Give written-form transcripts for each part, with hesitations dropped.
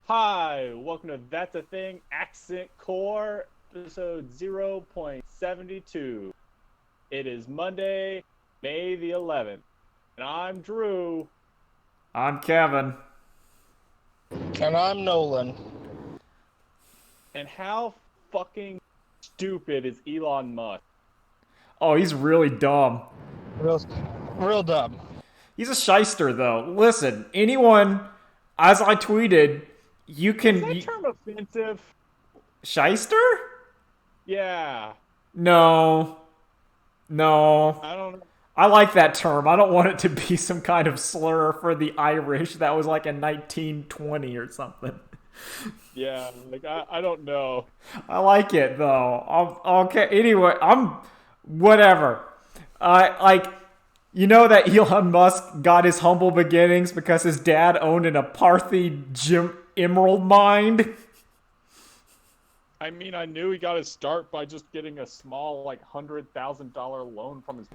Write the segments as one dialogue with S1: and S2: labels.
S1: Hi, welcome to That's a Thing Accent Core, episode 0.72. It is Monday, May the 11th, and I'm Drew.
S2: I'm Kevin.
S3: And I'm Nolan.
S1: And how fucking stupid is Elon Musk?
S2: Oh, he's really dumb.
S3: Real, real dumb.
S2: He's a shyster, though. Listen, anyone, as I tweeted, you
S1: Is
S2: can.
S1: that term offensive?
S2: Shyster?
S1: Yeah,
S2: No. No.
S1: I don't know.
S2: I like that term. I don't want it to be some kind of slur for the Irish that was like in 1920 or something.
S1: Yeah, I don't know.
S2: I like it, though. Okay, anyway, whatever. Like, you know that Elon Musk got his humble beginnings because his dad owned an apartheid emerald mine?
S1: I mean, I knew he got his start by just getting a small, $100,000 loan from his.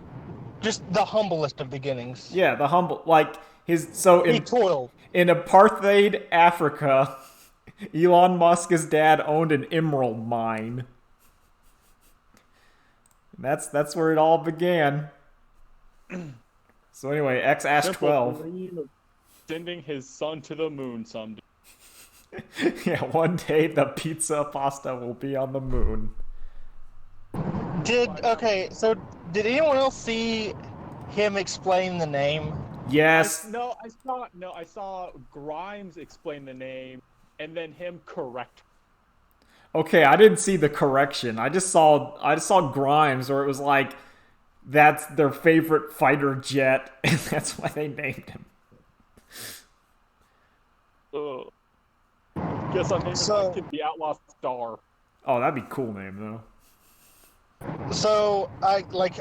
S3: Just the humblest of beginnings.
S2: Yeah, the humble, like, so
S3: He toiled.
S2: in apartheid Africa, Elon Musk's dad owned an emerald mine. That's where it all began. So anyway, X Ash
S1: Simple
S2: 12.
S1: dream of sending his son to the moon someday.
S2: Yeah, one day the pizza pasta will be on the moon.
S3: So did anyone else see him explain the name?
S2: Yes.
S1: I saw Grimes explain the name, and then him correct.
S2: Okay, I didn't see the correction. I just saw Grimes where it was like that's their favorite fighter jet, and that's why they named him.
S1: Ugh. Guess I'm naming my kid the Outlaw Star.
S2: Oh, that'd be a cool name though.
S3: So I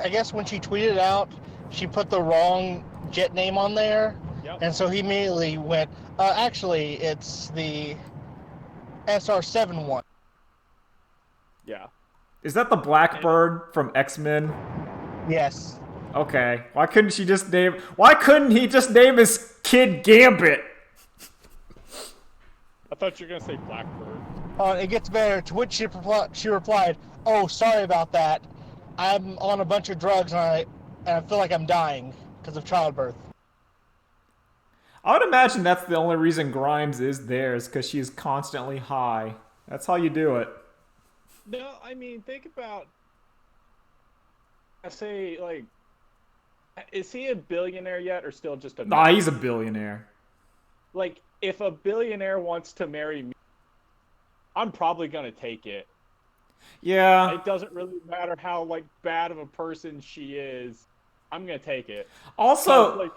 S3: guess when she tweeted out, she put the wrong jet name on there,
S1: Yep.
S3: and so he immediately went. Actually, it's the SR-71.
S1: Yeah.
S2: Is that the Blackbird from X-Men?
S3: Yes.
S2: Okay. Why couldn't he just name his kid Gambit?
S1: I thought you were gonna say Blackbird.
S3: It gets better. To which she replied, "Oh, sorry about that. I'm on a bunch of drugs and I feel like I'm dying because of childbirth."
S2: I would imagine that's the only reason Grimes is there is because she's constantly high. That's how you do it.
S1: No, I mean, think about. I say, is he a billionaire yet, or still just a?
S2: Nah, he's a billionaire.
S1: If a billionaire wants to marry me, I'm probably gonna take it.
S2: Yeah.
S1: It doesn't really matter how bad of a person she is. I'm gonna take it.
S2: Also,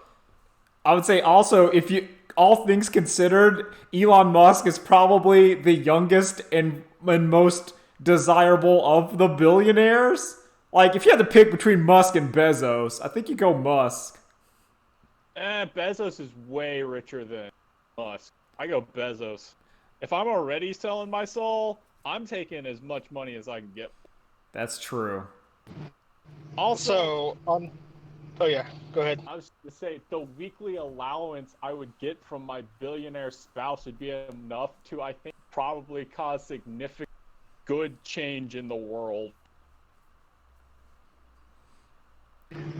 S2: I would say if you all things considered, Elon Musk is probably the youngest and most desirable of the billionaires. Like, if you had to pick between Musk and Bezos, I think you go Musk.
S1: Bezos is way richer than Musk. I go Bezos. If I'm already selling my soul, I'm taking as much money as I can get.
S2: That's true.
S1: Also,
S3: oh yeah, go ahead.
S1: I was going to say, the weekly allowance I would get from my billionaire spouse would be enough to, I think, probably cause significant good change in the world.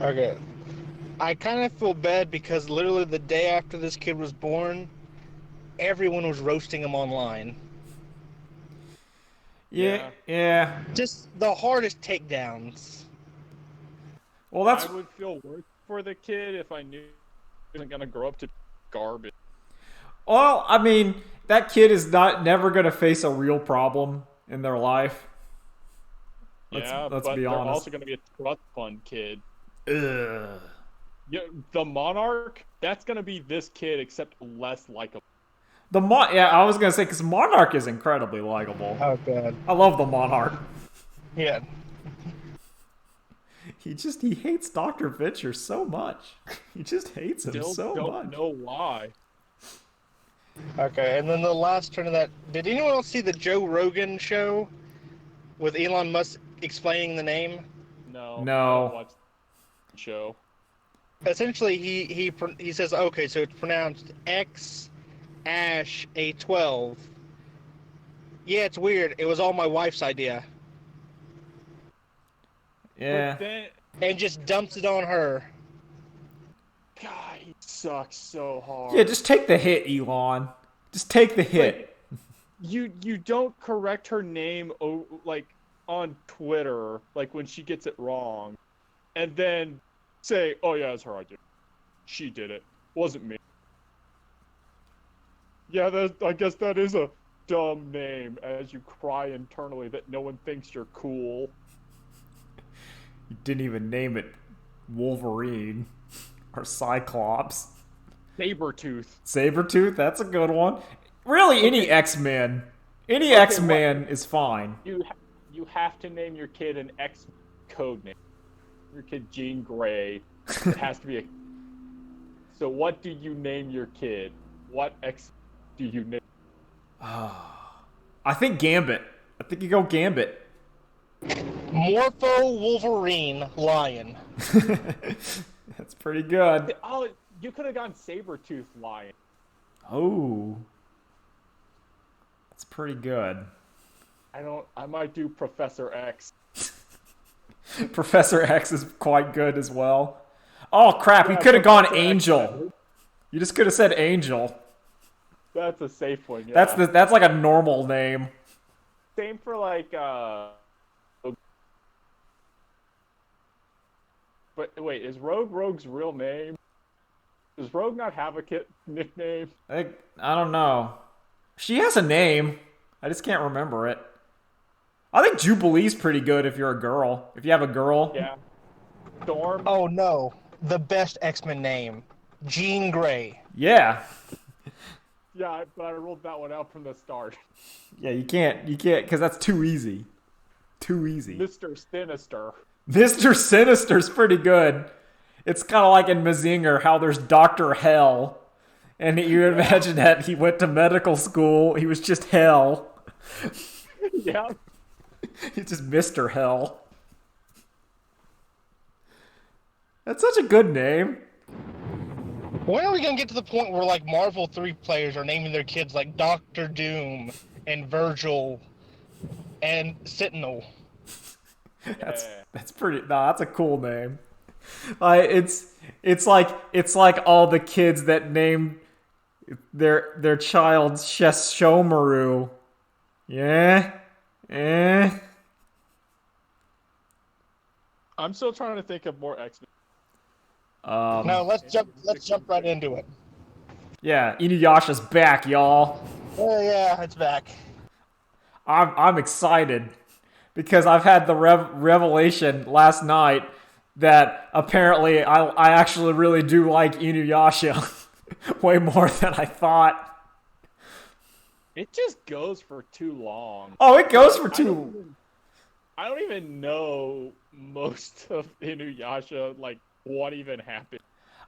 S3: Okay. I kind of feel bad because literally the day after this kid was born, everyone was roasting him online.
S2: Yeah.
S3: Just the hardest takedowns.
S2: Well,
S1: I would feel worse for the kid if I knew he wasn't going to grow up to be garbage.
S2: Well, I mean, that kid is never going to face a real problem in their life. Let's
S1: but
S2: be
S1: they're
S2: honest.
S1: also going to be a trust fund kid.
S2: Ugh.
S1: Yeah, the Monarch, that's going to be this kid, except less likable.
S2: I was going to say, because Monarch is incredibly likable.
S3: Oh, God.
S2: I love the Monarch.
S3: Yeah.
S2: He hates Dr. Fincher so much. He just hates him so much.
S1: Don't know why.
S3: Okay, and then the last turn of that, did anyone else see the Joe Rogan show with Elon Musk explaining the name?
S1: No.
S2: No.
S1: I don't watch the show.
S3: Essentially, he says, okay, so it's pronounced Ash a 12. Yeah, it's weird. It was all my wife's idea.
S2: Yeah.
S1: But then,
S3: And just dumps it on her.
S1: God, he sucks so hard.
S2: Yeah, just take the hit, Elon. Just take the hit.
S1: Like, you don't correct her name like on Twitter, like when she gets it wrong, and then say, "Oh yeah, it's her idea. She did it. Wasn't me." Yeah, I guess that is a dumb name. As you cry internally that no one thinks you're cool.
S2: You didn't even name it Wolverine or Cyclops.
S1: Sabretooth.
S2: Sabretooth, that's a good one. Really, any X-Men. Any
S1: Okay,
S2: X-Men is fine.
S1: You have to name your kid an X code name. Your kid Jean Grey. It has to be a. So what do you name your kid? What X do you name?
S2: I think Gambit. I think you go Gambit.
S3: Morpho Wolverine Lion.
S2: That's pretty good.
S1: Oh, you could have gone Sabretooth Lion.
S2: Oh. That's pretty good.
S1: I might do Professor X.
S2: Professor X is quite good as well. Oh crap, you
S1: Yeah,
S2: could have gone
S1: Professor X.
S2: Angel. You just could have said Angel.
S1: That's a safe one. Yeah.
S2: That's like a normal name.
S1: Same for like But wait, is Rogue's real name? Does Rogue not have a nickname?
S2: I don't know. She has a name. I just can't remember it. I think Jubilee's pretty good if you're a girl. If you have a girl.
S1: Yeah. Storm.
S3: Oh no, the best X-Men name. Jean Grey.
S2: Yeah.
S1: Yeah, but I ruled that one out from the start.
S2: Yeah, you can't, because that's too easy. Too easy.
S1: Mr. Sinister.
S2: Mr. Sinister's pretty good. It's kind of like in Mazinger, how there's Dr. Hell. And you imagine that he went to medical school, he was just Hell.
S1: Yeah.
S2: He's just Mr. Hell. That's such a good name.
S3: When are we gonna get to the point where like Marvel 3 players are naming their kids like Doctor Doom and Virgil and Sentinel?
S2: That's pretty. Nah, that's a cool name. It's like all the kids that named their child Sheshomaru. Yeah.
S1: I'm still trying to think of more X-Men.
S3: No, let's jump right into it.
S2: Yeah, Inuyasha's back, y'all.
S3: Oh yeah, it's back.
S2: I'm excited because I've had the revelation last night that apparently I actually really do like Inuyasha way more than I thought.
S1: It just goes for too long.
S2: Oh, it goes for too.
S1: I don't even know most of Inuyasha, like what even happened.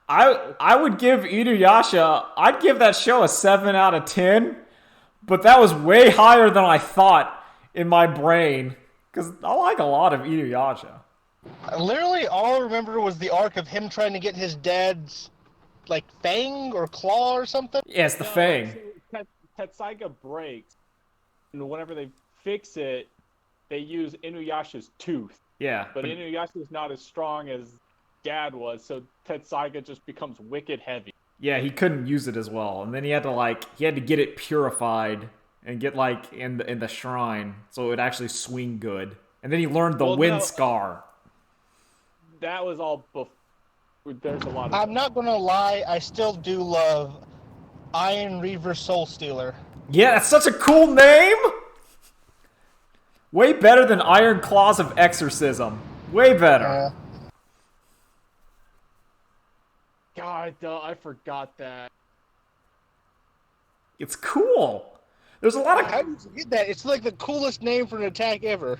S2: I would give Inuyasha, I'd give that show a 7 out of 10, but that was way higher than I thought in my brain, because I like a lot of Inuyasha.
S3: Literally, all I remember was the arc of him trying to get his dad's, like, fang or claw or something.
S2: Yeah, it's the Fang.
S1: So Tetsaiga breaks, and whenever they fix it, they use Inuyasha's tooth.
S2: Yeah.
S1: But Inuyasha's not as strong as Gad was, so Tetsaiga just becomes wicked heavy.
S2: Yeah, he couldn't use it as well, and then he had to get it purified and get like in the shrine so it would actually swing good. And then he learned the wind scar.
S1: That was all before. There's a lot of.
S3: I'm not gonna lie, I still do love Iron Reaver Soul Stealer.
S2: Yeah, that's such a cool name. Way better than Iron Claws of Exorcism. Way better.
S1: God, I forgot that.
S2: It's cool. There's a lot of.
S3: How did you get that? It's like the coolest name for an attack ever.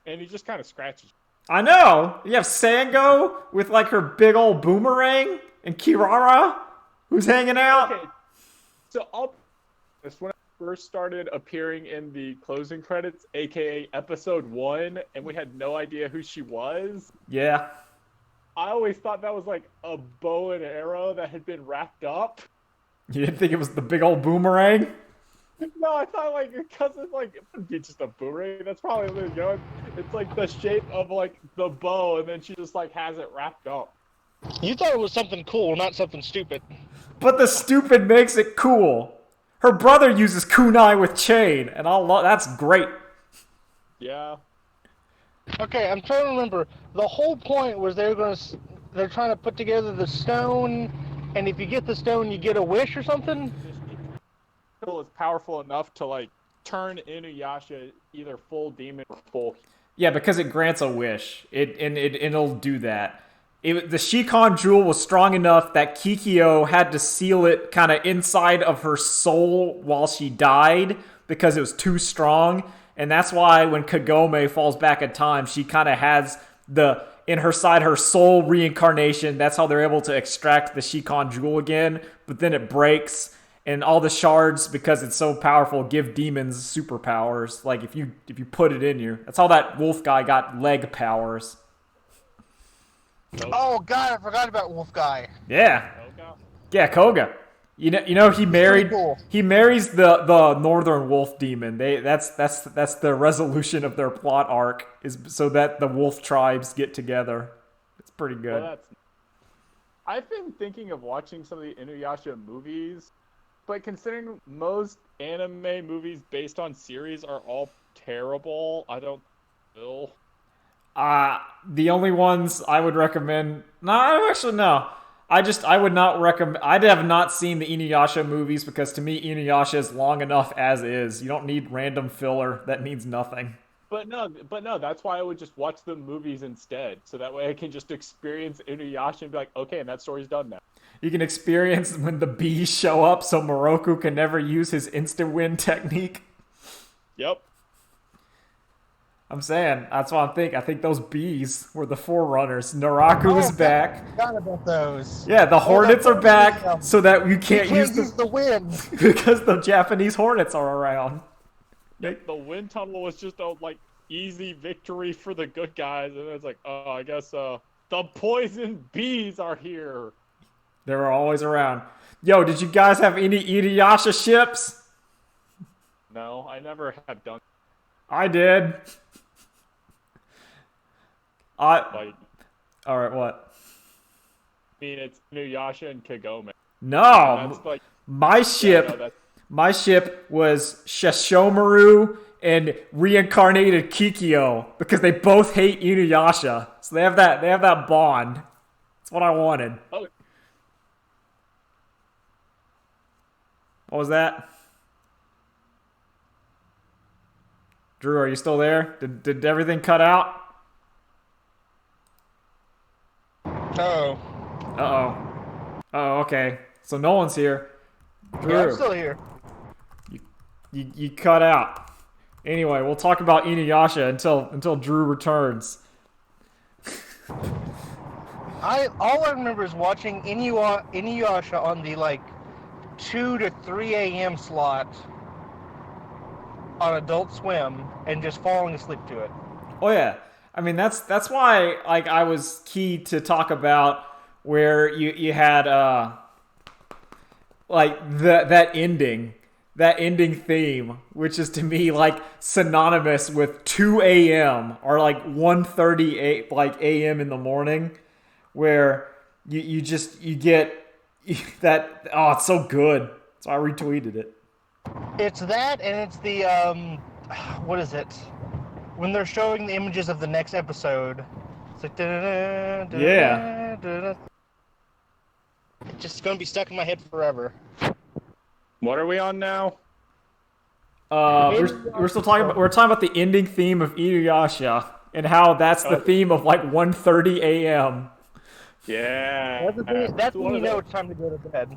S1: And he just kind of scratches.
S2: I know. You have Sango with like her big old boomerang and Kirara who's hanging out.
S1: Okay, so when I first started appearing in the closing credits, aka episode 1, and we had no idea who she was.
S2: Yeah.
S1: I always thought that was like a bow and arrow that had been wrapped up.
S2: You didn't think it was the big old boomerang?
S1: No, I thought like because it's like it would be just a boomerang. That's probably it's like the shape of like the bow, and then she just like has it wrapped up.
S3: You thought it was something cool, not something stupid.
S2: But the stupid makes it cool. Her brother uses kunai with chain, and that's great.
S1: Yeah.
S3: Okay, I'm trying to remember. The whole point was they're trying to put together the stone, and if you get the stone, you get a wish or something.
S1: Is powerful enough to like turn Inuyasha either full demon or full.
S2: Yeah, because it grants a wish. It'll do that. The Shikon jewel was strong enough that Kikyo had to seal it kind of inside of her soul while she died because it was too strong. And that's why when Kagome falls back in time, she kind of has in her side her soul reincarnation. That's how they're able to extract the Shikon jewel again. But then it breaks, and all the shards, because it's so powerful, give demons superpowers. Like if you put it in you, that's how that wolf guy got leg powers.
S1: Nope.
S3: Oh God, I forgot about Wolf Guy.
S2: Yeah.
S1: Koga?
S2: Yeah, Koga. You know he married
S3: cool.
S2: he marries the northern wolf demon. That's the resolution of their plot arc, is so that the wolf tribes get together. It's pretty good.
S1: Well, I've been thinking of watching some of the Inuyasha movies, but considering most anime movies based on series are all terrible, I don't feel.
S2: The only ones I would recommend. No, actually no. I would not recommend. I have not seen the Inuyasha movies because to me Inuyasha is long enough as is. You don't need random filler that means nothing.
S1: But no, that's why I would just watch the movies instead, so that way I can just experience Inuyasha and be like, okay, and that story's done now.
S2: You can experience when the bees show up, so Moroku can never use his instant win technique.
S1: Yep.
S2: I'm saying, that's what I'm thinking. I think those bees were the forerunners. Naraku is back.
S3: I forgot about those.
S2: Yeah, the hornets are back so that you can't use
S3: the wind.
S2: because the Japanese hornets are around.
S1: Yep, the wind tunnel was just a like easy victory for the good guys, and it's like, oh, I guess the poison bees are here.
S2: They were always around. Yo, did you guys have any Inuyasha ships?
S1: No, I never have done.
S2: I did.
S1: Like,
S2: all right, what?
S1: I mean, it's Inuyasha and Kagome.
S2: No,
S1: That's like
S2: my ship.
S1: Yeah, no,
S2: My ship was Shishomaru and reincarnated Kikyo because they both hate Inuyasha, so they have that bond. That's what I wanted.
S1: Oh.
S2: What was that? Drew, are you still there? Did everything cut out?
S3: Oh.
S2: Oh, okay. So no one's here. Drew,
S3: Yeah, I'm still here.
S2: you cut out. Anyway, we'll talk about Inuyasha until Drew returns.
S3: All I remember is watching Inuyasha on the like 2 to 3 a.m. slot on Adult Swim and just falling asleep to it.
S2: Oh yeah. I mean that's why like I was key to talk about where you had like that ending theme, which is to me like synonymous with 2 a.m. or like 1:30 like a.m. in the morning, where you get that. Oh, it's so good. So I retweeted it.
S3: It's that, and it's the what is it? When they're showing the images of the next episode, it's like
S2: Yeah.
S3: It's just gonna be stuck in my head forever.
S1: What are we on now?
S2: We're still talking about the ending theme of Inuyasha and how that's the theme of like 1:30 a.m.
S1: Yeah.
S3: That's when you know it's time to go to bed.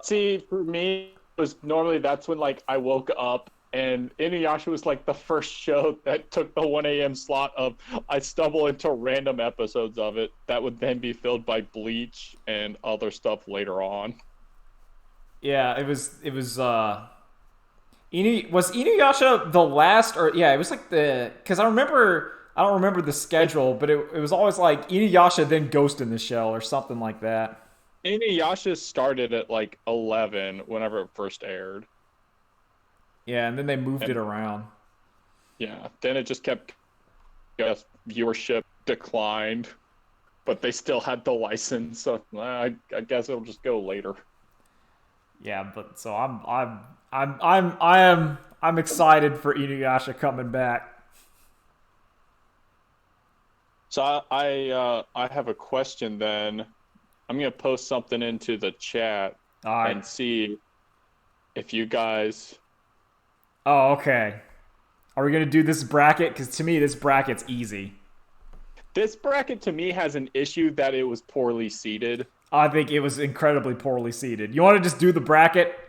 S1: See, for me, it was normally that's when like I woke up, and Inuyasha was like the first show that took the 1 a.m. slot of I stumble into random episodes of it that would then be filled by Bleach and other stuff later on.
S2: Yeah, it was was Inuyasha the last, or yeah, it was like because I don't remember the schedule, but it was always like Inuyasha then Ghost in the Shell or something like that.
S1: Inuyasha started at like 11 whenever it first aired.
S2: Yeah, and then they moved it
S1: And
S2: around.
S1: yeah, then it just kept, yes, viewership declined, but they still had the license, so I guess it'll just go later.
S2: Yeah, but so I'm excited for Inuyasha coming back.
S1: So I have a question then. I'm gonna post something into the chat
S2: All right.
S1: and see if you guys.
S2: Oh, okay. Are we gonna do this bracket? Because to me, this bracket's easy.
S1: This bracket to me has an issue that it was poorly seated.
S2: I think it was incredibly poorly seated. You want to just do the bracket?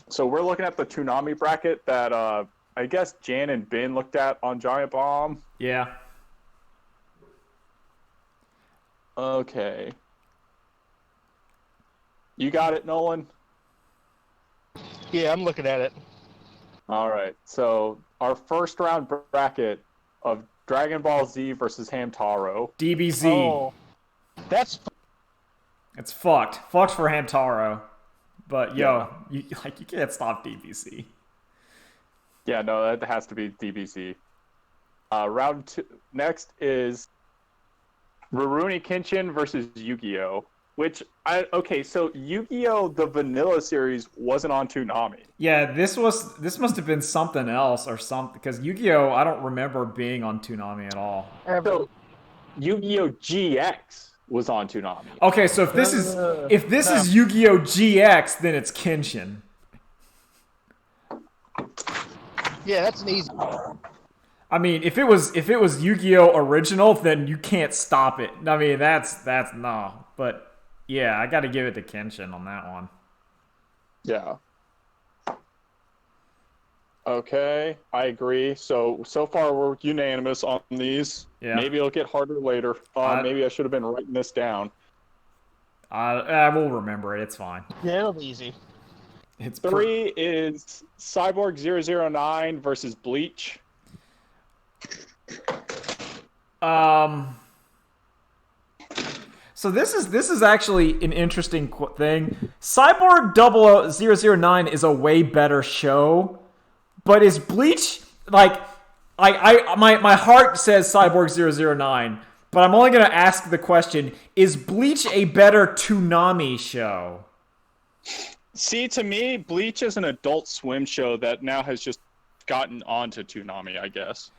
S1: So we're looking at the Toonami bracket that I guess Jan and Ben looked at on Giant Bomb.
S2: Yeah.
S1: Okay. You got it, Nolan?
S3: Yeah, I'm looking at it.
S1: All right. So our first round bracket of Dragon Ball Z versus Hamtaro.
S2: DBZ.
S3: Oh, that's
S2: It's fucked. Fucked for Hamtaro. But yo,
S1: Yeah.
S2: you can't stop DBZ.
S1: Yeah, no, that has to be DBZ. Round two. Next is Rurouni Kenshin versus Yu-Gi-Oh! Okay, so Yu-Gi-Oh! The Vanilla series wasn't on Toonami.
S2: Yeah, this must have been something else or something because Yu-Gi-Oh! I don't remember being on Toonami at all.
S1: So Yu-Gi-Oh! GX was on Toonami.
S2: Okay, so if this is Yu-Gi-Oh! GX, then it's Kenshin.
S3: yeah, that's an easy.
S2: I mean, if it was Yu-Gi-Oh! Original, then you can't stop it. I mean, that's no. But yeah, I got to give it to Kenshin on that one.
S1: Yeah. Okay, I agree. So far we're unanimous on these.
S2: Yeah.
S1: Maybe it'll get harder later. Maybe I should have been writing this down.
S2: I will remember it. It's fine.
S3: Yeah, it'll be easy.
S2: It's
S1: 3 is Cyborg 009 versus Bleach.
S2: So this is actually an interesting thing. Cyborg 009 is a way better show, but is Bleach like my heart says Cyborg 009, but I'm only gonna ask the question: is Bleach a better Toonami show?
S1: See, to me, Bleach is an Adult Swim show that now has just gotten onto Toonami, I guess.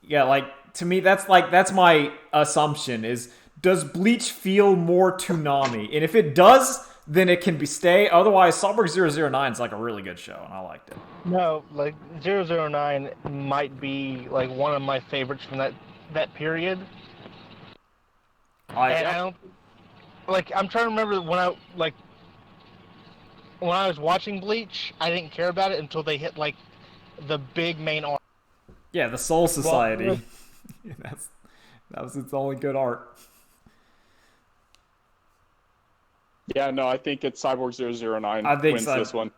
S2: Yeah, like to me, that's my assumption is. Does Bleach feel more Toonami? And if it does, then it can stay. Otherwise, Cyborg 009 is like a really good show, and I liked it.
S3: No, like 009 might be like one of my favorites from that period. I don't like. I'm trying to remember when I was watching Bleach, I didn't care about it until they hit like the big main arc.
S2: Yeah, the Soul Society. That was its only good art.
S1: Yeah, no, I think it's Cyborg 009 wins this one.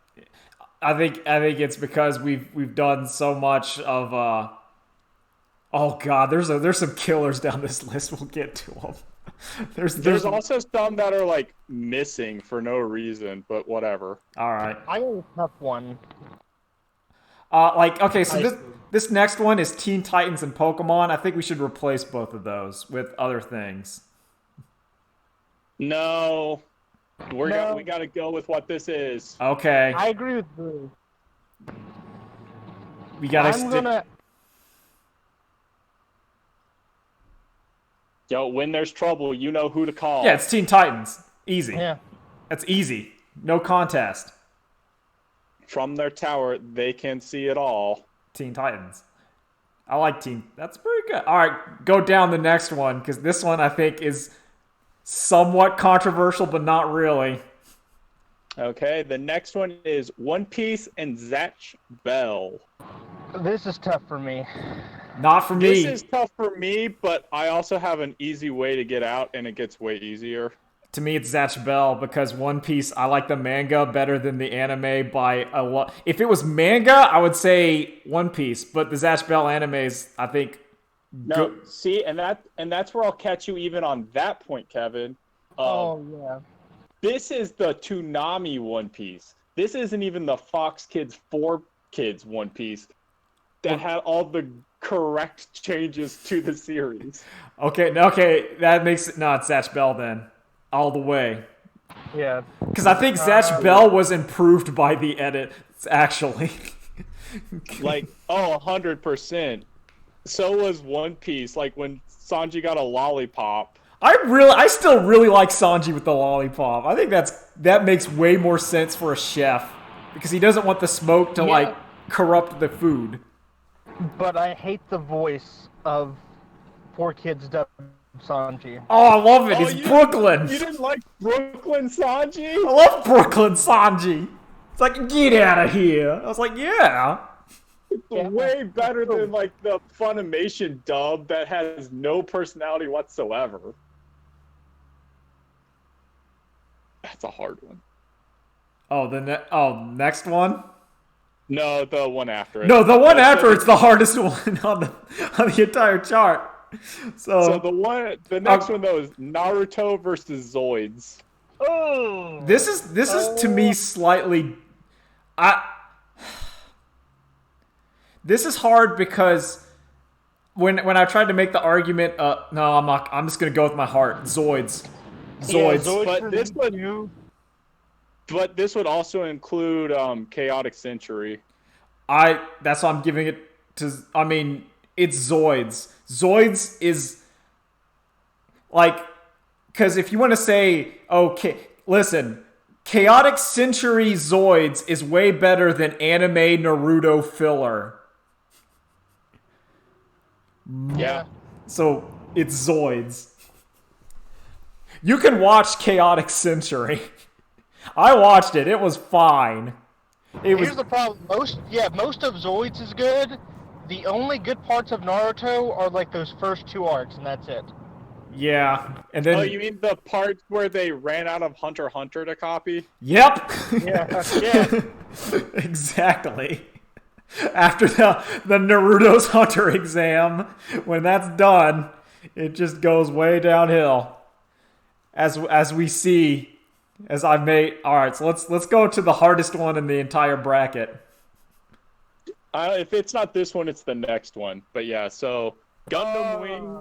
S2: I think it's because we've done so much of oh god, there's some killers down this list. We'll get to them. There's
S1: also some that are like missing for no reason, but whatever.
S2: All right.
S3: I got a tough one.
S2: Okay, so this next one is Teen Titans and Pokemon. I think we should replace both of those with other things.
S1: No. We got to go with what this is.
S2: Okay.
S3: I agree with Drew.
S2: We gotta
S1: Yo, when there's trouble, you know who to call.
S2: Yeah, it's Teen Titans. Easy.
S3: Yeah.
S2: That's easy. No contest.
S1: From their tower, they can see it all.
S2: Teen Titans. I like Teen. That's pretty good. All right, go down the next one because this one I think is somewhat controversial, but not really.
S1: Okay, the next one is One Piece and Zatch Bell.
S3: This is tough for me.
S2: Not for me.
S1: This is tough for me, but I also have an easy way to get out, and it gets way easier.
S2: To me, it's Zatch Bell because One Piece, I like the manga better than the anime by a lot. If it was manga, I would say One Piece, but the Zatch Bell anime is, I think,
S1: No, see, and that's where I'll catch you even on that point, Kevin.
S3: Oh yeah.
S1: This is the Toonami One Piece. This isn't even the Fox Kids 4 Kids One Piece that had all the correct changes to the series.
S2: Okay, that makes it not Zatch Bell then, all the way.
S3: Yeah.
S2: Because I think Zatch Bell was improved by the edits, actually.
S1: Like, 100%. So was One Piece. Like when Sanji got a lollipop.
S2: I still really like Sanji with the lollipop. I think that makes way more sense for a chef because he doesn't want the smoke to like corrupt the food.
S3: But I hate the voice of 4 Kids dubbed Sanji.
S2: Oh, I love it. It's Brooklyn.
S1: You didn't like Brooklyn Sanji?
S2: I love Brooklyn Sanji. It's like, get out of here. I was like, yeah.
S1: It's way better than like the Funimation dub that has no personality whatsoever. That's a hard one.
S2: Oh, next one?
S1: No, the one after it.
S2: No, the one after it's the hardest one on the entire chart. So
S1: the next one though is Naruto versus Zoids.
S3: Oh.
S2: This is to me slightly. This is hard because when I tried to make the argument, no, I'm not. I'm just gonna go with my heart. Zoids.
S3: Yeah,
S1: But this would also include Chaotic Century.
S2: That's why I'm giving it to. I mean, it's Zoids. Zoids is like, because if you want to say, okay, listen, Chaotic Century Zoids is way better than anime Naruto filler.
S3: Yeah.
S2: So it's Zoids. You can watch Chaotic Century. I watched it. It was fine.
S3: Here's the problem. Most of Zoids is good. The only good parts of Naruto are like those first 2 arcs, and that's it.
S2: Yeah, and then.
S1: Oh, you mean the part where they ran out of Hunter x Hunter to copy?
S2: Yep.
S3: Yeah.
S2: Exactly. After the Naruto's Hunter exam, when that's done, it just goes way downhill. As we see, as I've made. All right, so let's go to the hardest one in the entire bracket.
S1: If it's not this one, it's the next one. But yeah, so Gundam Wing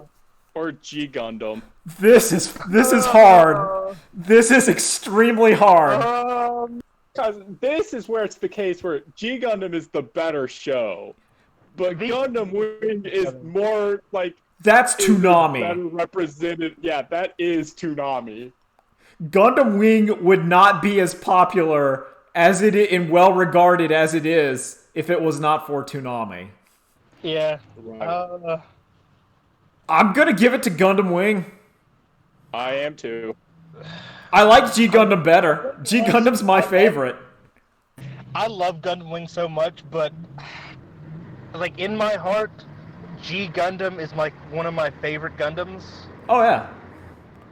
S1: or G Gundam.
S2: This is hard. This is extremely hard.
S1: Because this is where it's the case where G Gundam is the better show, but Gundam Wing is more like
S2: that's Toonami.
S1: Better represented. Yeah, that is Toonami.
S2: Gundam Wing would not be as popular as it is and well regarded as it is if it was not for Toonami.
S3: Yeah.
S1: Right.
S2: I'm gonna give it to Gundam Wing.
S1: I am too.
S2: I like G Gundam better. G Gundam's my favorite.
S3: I love Gundam Wing so much, but like in my heart, G Gundam is like one of my favorite Gundams.
S2: Oh yeah.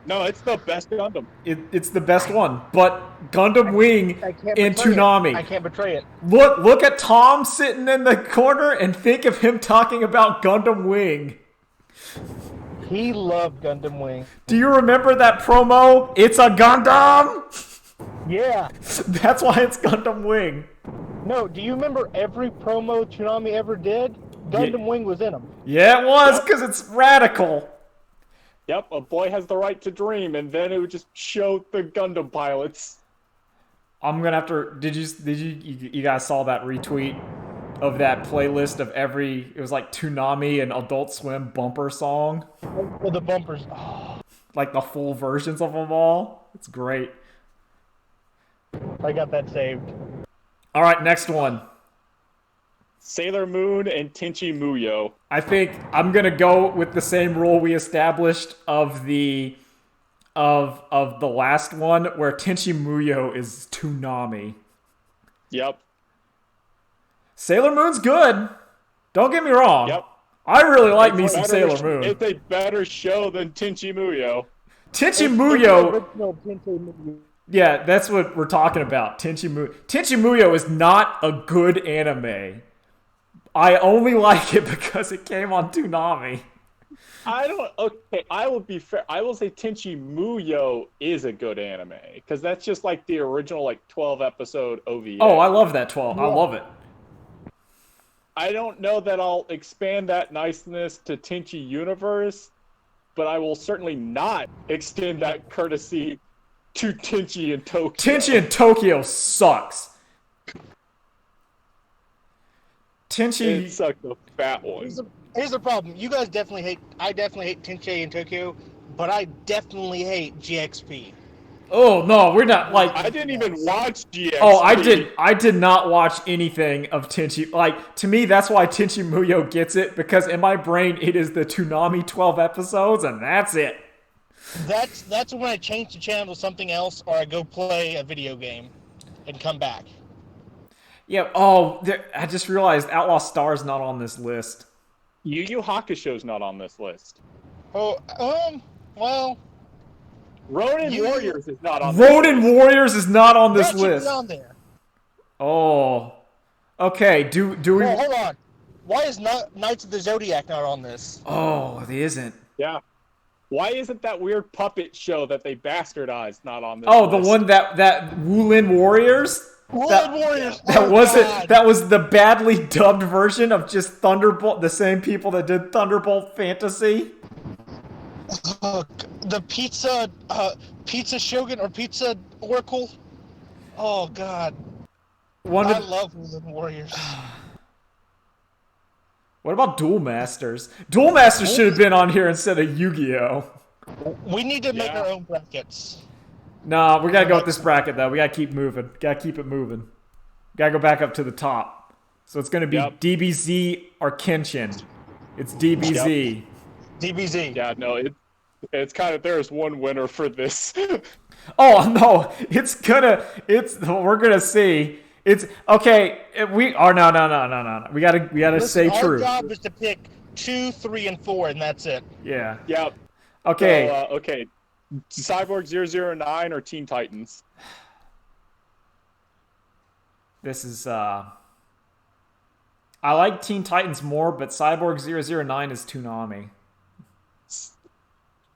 S1: No, it's the best Gundam.
S2: It's the best one, but Gundam Wing in Toonami.
S3: I can't betray it.
S2: Look at Tom sitting in the corner and think of him talking about Gundam Wing.
S3: He loved Gundam Wing.
S2: Do you remember that promo? It's a Gundam!
S3: Yeah.
S2: That's why it's Gundam Wing.
S3: No, do you remember every promo Toonami ever did? Gundam Wing was in them.
S2: Yeah, it was, because it's radical.
S1: Yep, a boy has the right to dream, and then it would just show the Gundam pilots.
S2: I'm gonna have to. Did you guys saw that retweet of that playlist of every? It was like Toonami and Adult Swim bumper song.
S3: Oh, the bumpers. Oh.
S2: Like the full versions of them all. It's great.
S3: I got that saved.
S2: All right, next one.
S1: Sailor Moon and Tenchi Muyo.
S2: I think I'm gonna go with the same rule we established of the last one, where Tenchi Muyo is Toonami.
S1: Yep.
S2: Sailor Moon's good. Don't get me wrong.
S1: Yep.
S2: I really like me some Sailor Moon.
S1: It's a better show than Tenchi Muyo.
S2: Tenchi Muyo. Yeah, that's what we're talking about. Tenchi Muyo. Tenchi Muyo is not a good anime. I only like it because it came on Toonami.
S1: I don't. Okay, I will be fair. I will say Tenchi Muyo is a good anime because that's just like the original like 12 episode OVA.
S2: Oh, I love that 12. I
S3: Yeah.
S2: love it.
S1: I don't know that I'll expand that niceness to Tenchi Universe, but I will certainly not extend that courtesy to Tenchi in Tokyo.
S2: Tenchi in Tokyo sucks. Tenchi.
S1: It sucked a fat one.
S3: Here's the problem. You guys definitely hate. I definitely hate Tenchi in Tokyo, but I definitely hate GXP.
S2: Oh no, we're not like.
S1: I didn't even watch GXP.
S2: Oh, I did not watch anything of Tenchi. Like, to me, that's why Tenchi Muyo gets it, because in my brain, it is the Toonami 12 episodes, and that's it.
S3: That's when I change the channel to something else, or I go play a video game, and come back.
S2: Yeah, oh, I just realized Outlaw Star's not on this list.
S1: Yu Yu Hakusho's not on this list.
S3: Oh, well.
S1: Ronin Warriors is not on this
S2: Ronin
S1: list.
S2: Warriors is not on this
S3: That should be
S2: list.
S3: on there.
S2: Oh. Okay, do we...
S3: Well, hold on. Why is Knights of the Zodiac not on this?
S2: Oh, it isn't.
S1: Yeah. Why isn't that weird puppet show that they bastardized not on this
S2: Oh,
S1: list?
S2: the one that Wulin Warriors?
S3: World Warriors.
S2: That
S3: Oh,
S2: wasn't.
S3: God.
S2: That was the badly dubbed version of just Thunderbolt. The same people that did Thunderbolt Fantasy.
S3: The pizza Shogun or Pizza Oracle. Oh God,
S2: One
S3: I
S2: of,
S3: love World Warriors.
S2: what about Duel Masters? Duel Masters should have been on here instead of Yu-Gi-Oh.
S3: We need to make
S1: Yeah.
S3: our own brackets.
S2: Nah, we gotta go with this bracket though. We gotta keep moving. Gotta keep it moving. Gotta go back up to the top. So it's gonna be
S1: Yep.
S2: DBZ or Kenshin. It's DBZ.
S3: DBZ.
S1: Yeah, no, it's kind of, there's one winner for this.
S2: Oh no, we're gonna see. It's okay. No. We gotta say
S3: Our
S2: true.
S3: job is to pick 2, 3, and 4, and that's it.
S2: Yeah.
S1: Yep.
S2: Okay.
S1: So, okay. Cyborg 009 or Teen Titans?
S2: This is I like Teen Titans more, but Cyborg 009 is Toonami.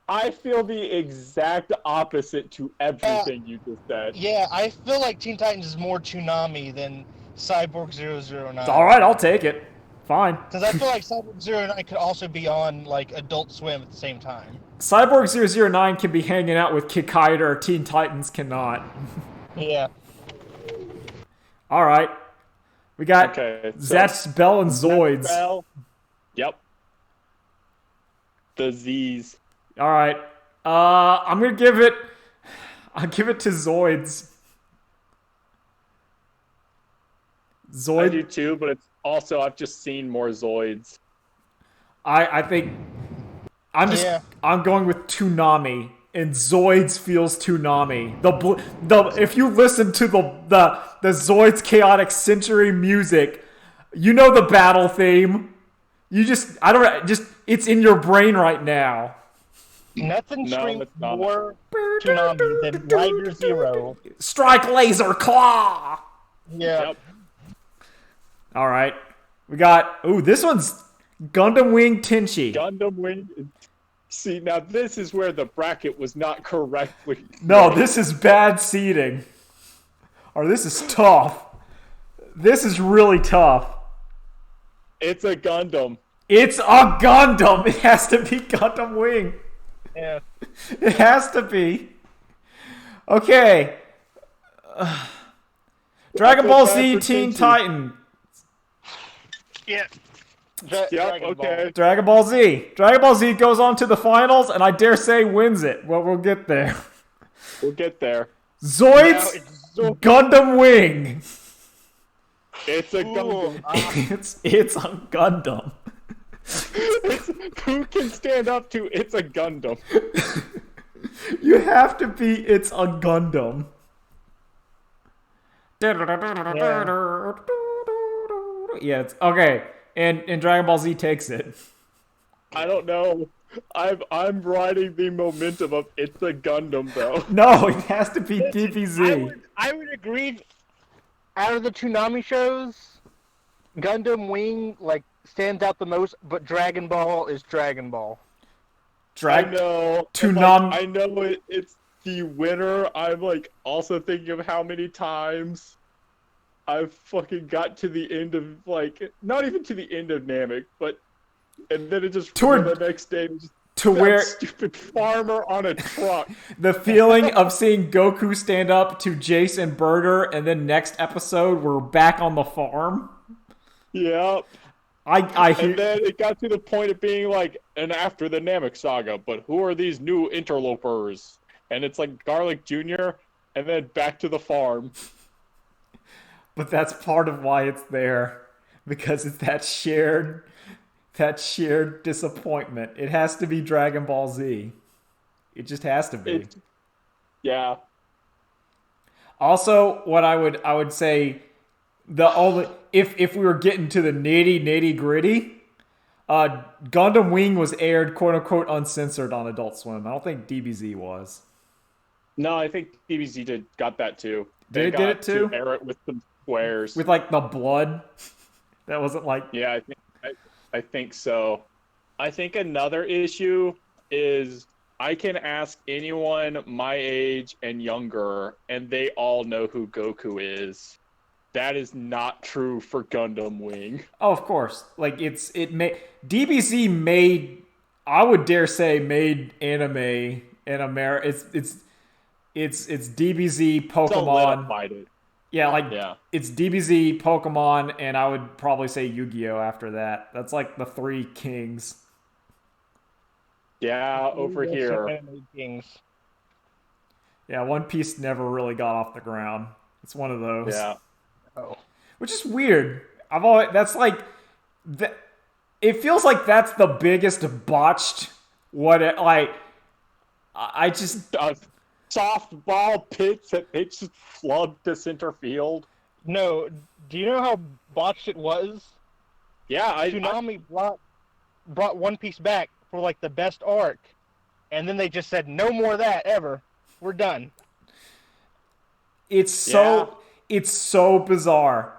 S1: I feel the exact opposite to everything you just said.
S3: Yeah, I feel like Teen Titans is more Toonami than Cyborg 009.
S2: All right, I'll take it. Fine.
S3: Because I feel like Cyborg 009 could also be on like Adult Swim at the same time.
S2: Cyborg 009 can be hanging out with Kikaider, Teen Titans cannot.
S3: Yeah.
S2: All right. We got
S1: Okay. So
S2: Zatch Bell and Zoids.
S1: Bell. Yep. The Z's.
S2: All right. I'll give it to Zoids.
S1: I do too, but it's also, I've just seen more Zoids.
S2: I think
S3: Yeah.
S2: I'm going with Toonami, and Zoids feels Toonami. If you listen to the Zoids Chaotic Century music, you know the battle theme. It's in your brain right now.
S3: Nothing
S1: No,
S3: screams
S1: it's not.
S3: more Toonami than Rider Zero.
S2: Strike Laser Claw.
S3: Yeah.
S1: Yep.
S2: All right, we got. Ooh, this one's Gundam Wing Tenchi.
S1: Gundam Wing. See, now this is where the bracket was not correctly.
S2: No, this is bad seeding. Or this is tough. This is really tough.
S1: It's a Gundam.
S2: It's a Gundam. It has to be Gundam Wing.
S3: Yeah.
S2: It has to be. Okay. Dragon Ball Z Teen Titan.
S3: Yeah.
S1: Yep,
S3: Dragon
S1: okay.
S3: Ball.
S2: Dragon Ball Z. Dragon Ball Z goes on to the finals, and I dare say wins it. Well, we'll get there.
S1: We'll get there.
S2: Zoids
S3: Now it's Zo-
S2: Gundam Wing.
S1: It's a Gundam.
S2: It's a Gundam.
S1: Who can stand up to it's a Gundam?
S2: You have to be It's a Gundam. Yeah, it's okay. And Dragon Ball Z takes it.
S1: I don't know. I'm riding the momentum of it's a Gundam though.
S2: No, it has to be DBZ.
S3: I would agree. Out of the Toonami shows, Gundam Wing like stands out the most, but Dragon Ball is Dragon Ball.
S1: I
S2: Drag
S1: know.
S2: to
S1: And like
S2: nom.
S1: I know it's the winner. I'm like also thinking of how many times I've fucking got to the end of like not even to the end of Namek, but and then it just the
S2: Toward
S1: next day it just
S2: to
S1: that
S2: where
S1: stupid farmer on a truck.
S2: the feeling of seeing Goku stand up to Jace and Burger, and then next episode we're back on the farm.
S1: Yep.
S2: I
S1: And
S2: hear.
S1: then it got to the point of being like, and after the Namek saga, but who are these new interlopers? And it's like Garlic Jr. and then back to the farm.
S2: But that's part of why it's there, because it's that shared disappointment. It has to be Dragon Ball Z. It just has to be.
S1: It, yeah.
S2: Also, what I would say, the only if we were getting to the nitty gritty, Gundam Wing was aired quote unquote uncensored on Adult Swim. I don't think DBZ was.
S1: No, I think DBZ got that too.
S2: Did
S1: They
S2: it get it
S1: got
S2: too?
S1: to air it with some squares.
S2: With like the blood, that wasn't like.
S1: Yeah, I think so. I think another issue is I can ask anyone my age and younger, and they all know who Goku is. That is not true for Gundam Wing.
S2: Oh, of course. Like it made DBZ made, I would dare say, made anime in America. It's DBZ Pokemon.
S1: Solidified it.
S2: Yeah, like
S1: Yeah.
S2: it's DBZ Pokemon, and I would probably say Yu-Gi-Oh after that. That's like the three kings.
S1: Yeah, over here.
S3: Kings.
S2: Yeah, One Piece never really got off the ground. It's one of those.
S1: Yeah.
S3: Oh.
S2: Which is weird. I've always that's like that. It feels like that's the biggest botched. What it, like? I just
S1: Softball pitch that they just flubbed to center field.
S3: No, do you know how botched it was?
S1: Yeah,
S3: Tsunami brought One Piece back for like the best arc, and then they just said no more of that ever. We're done.
S2: it's so bizarre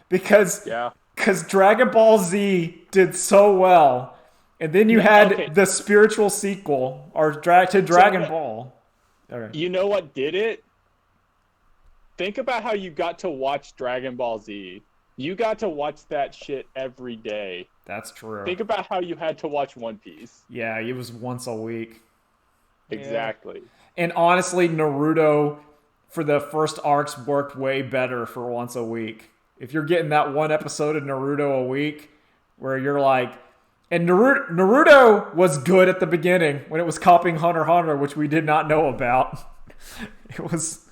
S2: because
S1: yeah.
S2: Dragon Ball Z did so well, and then you had
S1: okay.
S2: the spiritual sequel or to Dragon
S1: So,
S2: Ball. Okay.
S1: You know what did it? Think about how you got to watch Dragon Ball Z. You got to watch that shit every day.
S2: That's true.
S1: Think about how you had to watch One Piece.
S2: Yeah, it was once a week.
S1: Exactly.
S2: And honestly, Naruto for the first arcs worked way better for once a week. If you're getting that one episode of Naruto a week where you're like, and Naruto was good at the beginning when it was copying Hunter x Hunter, which we did not know about. It was.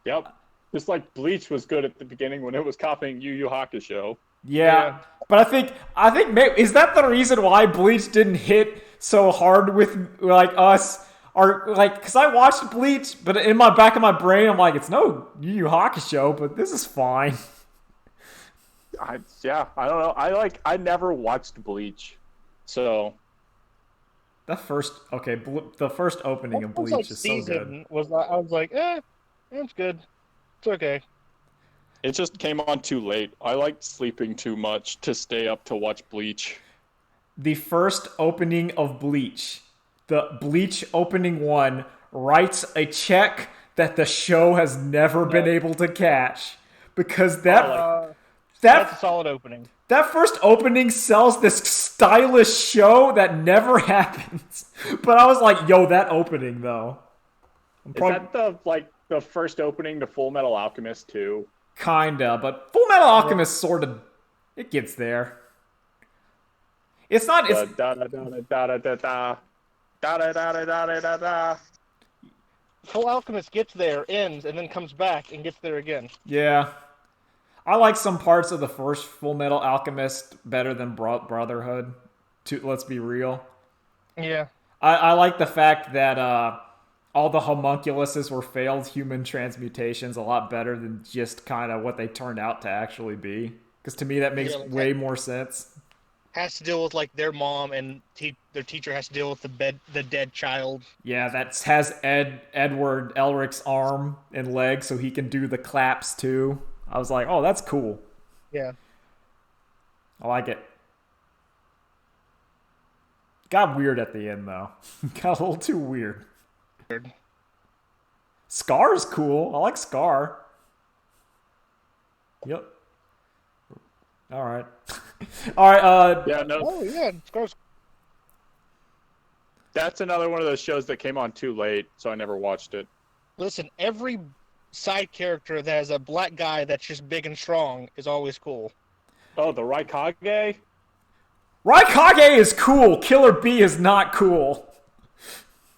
S1: Yep. Just like Bleach was good at the beginning when it was copying Yu Yu Hakusho.
S2: Yeah. But I think maybe, is that the reason why Bleach didn't hit so hard with like us? Or like, because I watched Bleach, but in my back of my brain, I'm like, it's no Yu Yu Hakusho, but this is fine.
S1: I don't know. I never watched Bleach, so
S2: The first opening of Bleach is so good.
S3: I was like, it's good. It's okay.
S1: it just came on too late. I liked sleeping too much to stay up to watch Bleach.
S2: The first opening of Bleach, the Bleach opening one, writes a check that the show has never been able to cash because
S3: That's a solid opening.
S2: that first opening sells this stylish show that never happens. But I was like, yo, that opening though.
S1: Is that the first opening to Full Metal Alchemist 2?
S2: Kinda, but Full Metal Alchemist sort of it gets there. It's not. It's
S1: Da da da da da da da da da da da da da da.
S3: Full Alchemist gets there, ends, and then comes back and gets there again.
S2: yeah. I like some parts of the first Full Metal Alchemist better than Brotherhood. Let's be real.
S3: Yeah.
S2: I like the fact that all the homunculuses were failed human transmutations a lot better than just kind of what they turned out to actually be. Because to me, that makes way more sense.
S3: Has to deal with like their mom, and their teacher has to deal with the dead child.
S2: Yeah, that has Edward Elric's arm and leg, so he can do the claps too. I was like, oh, that's cool.
S3: Yeah.
S2: I like it. Got weird at the end though. Got a little too weird. Scar's cool. I like Scar. Yep. All right. All right.
S1: Yeah, no.
S3: Oh yeah, Scar's.
S1: That's another one of those shows that came on too late, so I never watched it.
S3: Listen, every side character that has a black guy that's just big and strong is always cool.
S1: Oh, the Raikage?
S2: Raikage is cool. Killer Bee is not cool.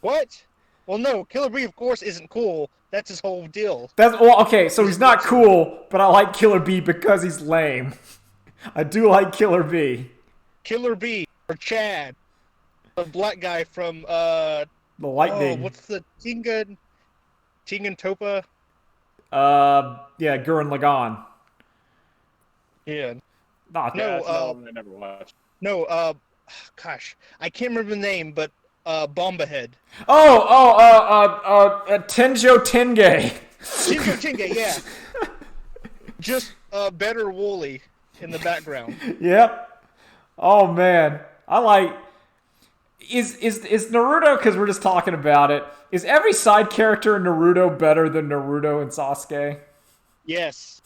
S3: What? Well, no, Killer Bee, of course, isn't cool. That's his whole deal.
S2: Okay, so he's not cool, but I like Killer Bee because he's lame. I do like Killer Bee.
S3: Killer Bee, or Chad, the black guy from,
S2: The Lightning.
S3: Oh, what's the Tengen Toppa?
S2: Yeah, Gurren Lagann.
S3: Yeah.
S2: Not
S1: Yeah,
S2: that.
S1: that's another one I never watched.
S3: No, gosh, I can't remember the name, but, Bomba Head.
S2: Tenjo Tenge.
S3: Shinjo Tenge, yeah. Just, better Wooly in the background.
S2: Yep. Oh man, I like. Is Naruto? Because we're just talking about it. Is every side character in Naruto better than Naruto and Sasuke?
S3: Yes.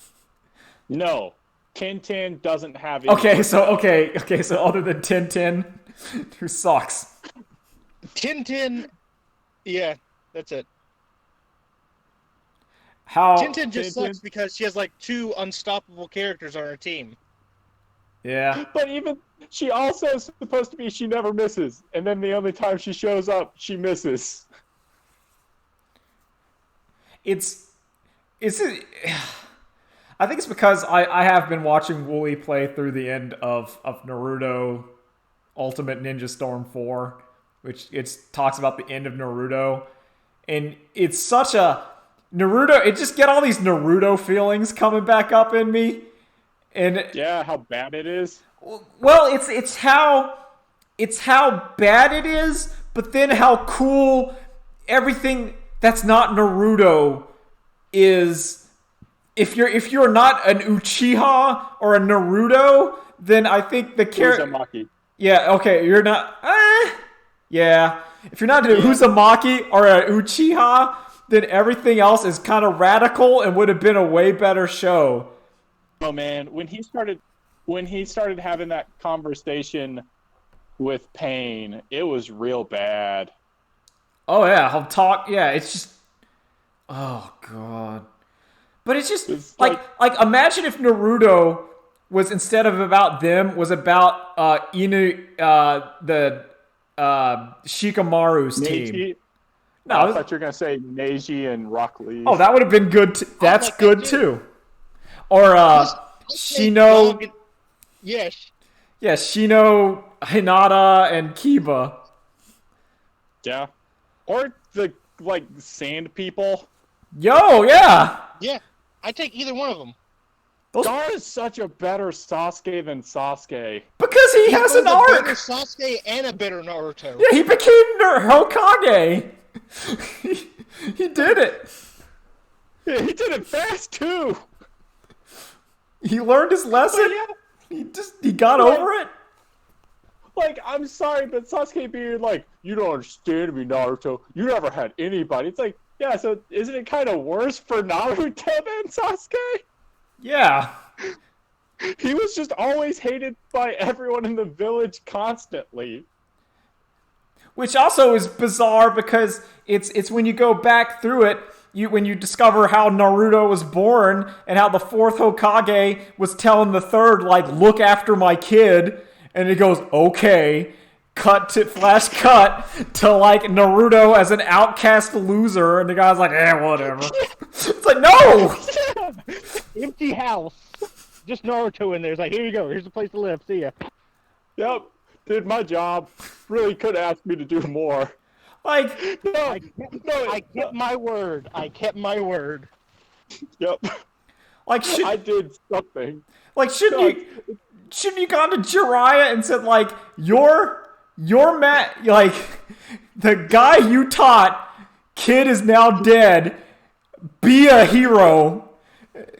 S1: No. Tintin doesn't have it.
S2: Okay, so other than Tintin, who sucks?
S3: Tintin, yeah, that's it.
S2: How?
S3: Tintin just
S1: Tintin-
S3: sucks because she has like 2 unstoppable characters on her team.
S2: Yeah.
S1: But even she also is supposed to be she never misses, and then the only time she shows up, she misses.
S2: I think it's because I have been watching Wooly play through the end of Naruto Ultimate Ninja Storm 4, which talks about the end of Naruto. And it's such a Naruto, it just get all these Naruto feelings coming back up in me. And
S1: Yeah, how bad it is.
S2: well, it's how bad it is, but then how cool everything that's not Naruto is. If you're not an Uchiha or a Naruto, then I think the character.
S1: Uzumaki.
S2: Yeah, okay, you're not. Yeah, if you're not an Uzumaki or an Uchiha, then everything else is kind of radical and would have been a way better show.
S1: Oh man, when he started having that conversation with Pain, it was real bad.
S2: Oh yeah, I'll talk. Yeah, it's just. Oh god. But it's just
S1: It's
S2: like imagine if Naruto was instead of about them was about the Shikamaru's team.
S1: Neji.
S2: No,
S1: I thought you were gonna say Neji and Rock Lee.
S2: oh, that would have been good. That's
S3: like that
S2: good
S3: too.
S2: too. Or Shino,
S3: Yes.
S2: yeah, Shino, Hinata, and Kiba.
S1: Yeah. Or the sand people.
S2: Yo, yeah,
S3: Yeah. I take either one of them.
S1: Gar is such a better Sasuke than Sasuke.
S2: because he has an
S3: A better
S2: arc.
S3: Sasuke and a better Naruto.
S2: Yeah, he became Hokage. He did it.
S1: Yeah, he did it fast too.
S2: He learned his lesson.
S1: Yeah.
S2: He got over it.
S1: Like, I'm sorry, but Sasuke being like, you don't understand me, Naruto. You never had anybody. It's like, yeah, so isn't it kind of worse for Naruto than Sasuke?
S2: Yeah.
S1: He was just always hated by everyone in the village constantly.
S2: Which also is bizarre because it's when you go back through it, when you discover how Naruto was born and how the 4th Hokage was telling the 3rd, like, look after my kid, and he goes, okay. Flash cut to like Naruto as an outcast loser, and the guy's like, whatever. It's like, no!
S3: Empty house. Just Naruto in there. It's like, here you go. Here's a place to live. See ya.
S1: Yep, did my job. Really could ask me to do more.
S2: Like,
S1: No,
S3: I kept my word. I kept my word.
S1: Yep,
S2: like,
S1: I did something.
S2: like, shouldn't you gone to Jiraiya and said, like, your like, the guy you taught, kid is now dead, be a hero.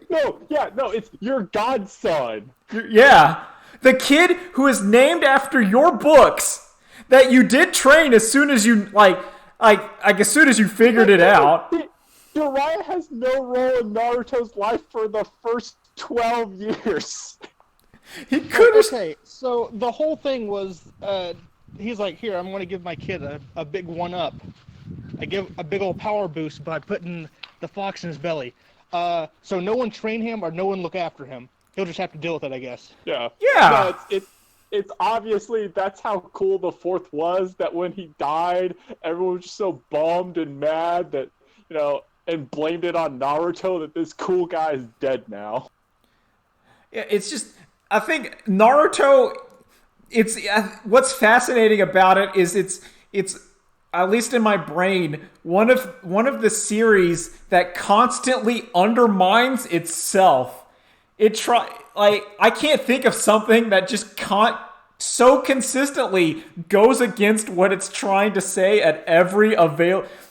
S1: No, it's your godson.
S2: Yeah. The kid who is named after your books, that you did train as soon as you like as soon as you figured it out.
S1: Jiraiya has no role in Naruto's life for the first 12 years.
S2: He could have.
S3: Okay, so the whole thing was, he's like, here, I'm going to give my kid a big one-up. I give a big old power boost by putting the fox in his belly. So no one train him or no one look after him. He'll just have to deal with it, I guess.
S1: Yeah.
S2: Yeah.
S1: No, it's obviously that's how cool the fourth was, that when he died, everyone was just so bummed and mad that, and blamed it on Naruto that this cool guy is dead now.
S2: Yeah, it's just, I think Naruto, it's what's fascinating about it is it's at least in my brain one of the series that constantly undermines itself. I can't think of something that just so consistently goes against what it's trying to say at every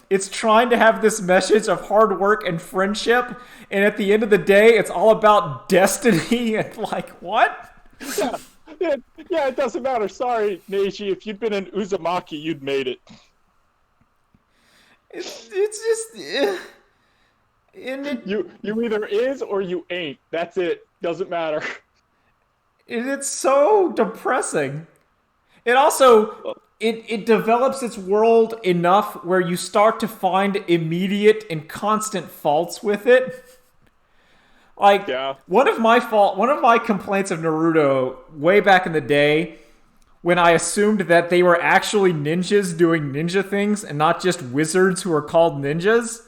S2: It's trying to have this message of hard work and friendship, and at the end of the day, it's all about destiny and what?
S1: Yeah, it doesn't matter. Sorry, Neji, if you'd been in Uzumaki, you'd made it.
S2: It's just...
S1: You either is or you ain't. That's it. Doesn't matter.
S2: It's so depressing. It also... It develops its world enough where you start to find immediate and constant faults with it. One of my complaints of Naruto way back in the day, when I assumed that they were actually ninjas doing ninja things and not just wizards who are called ninjas,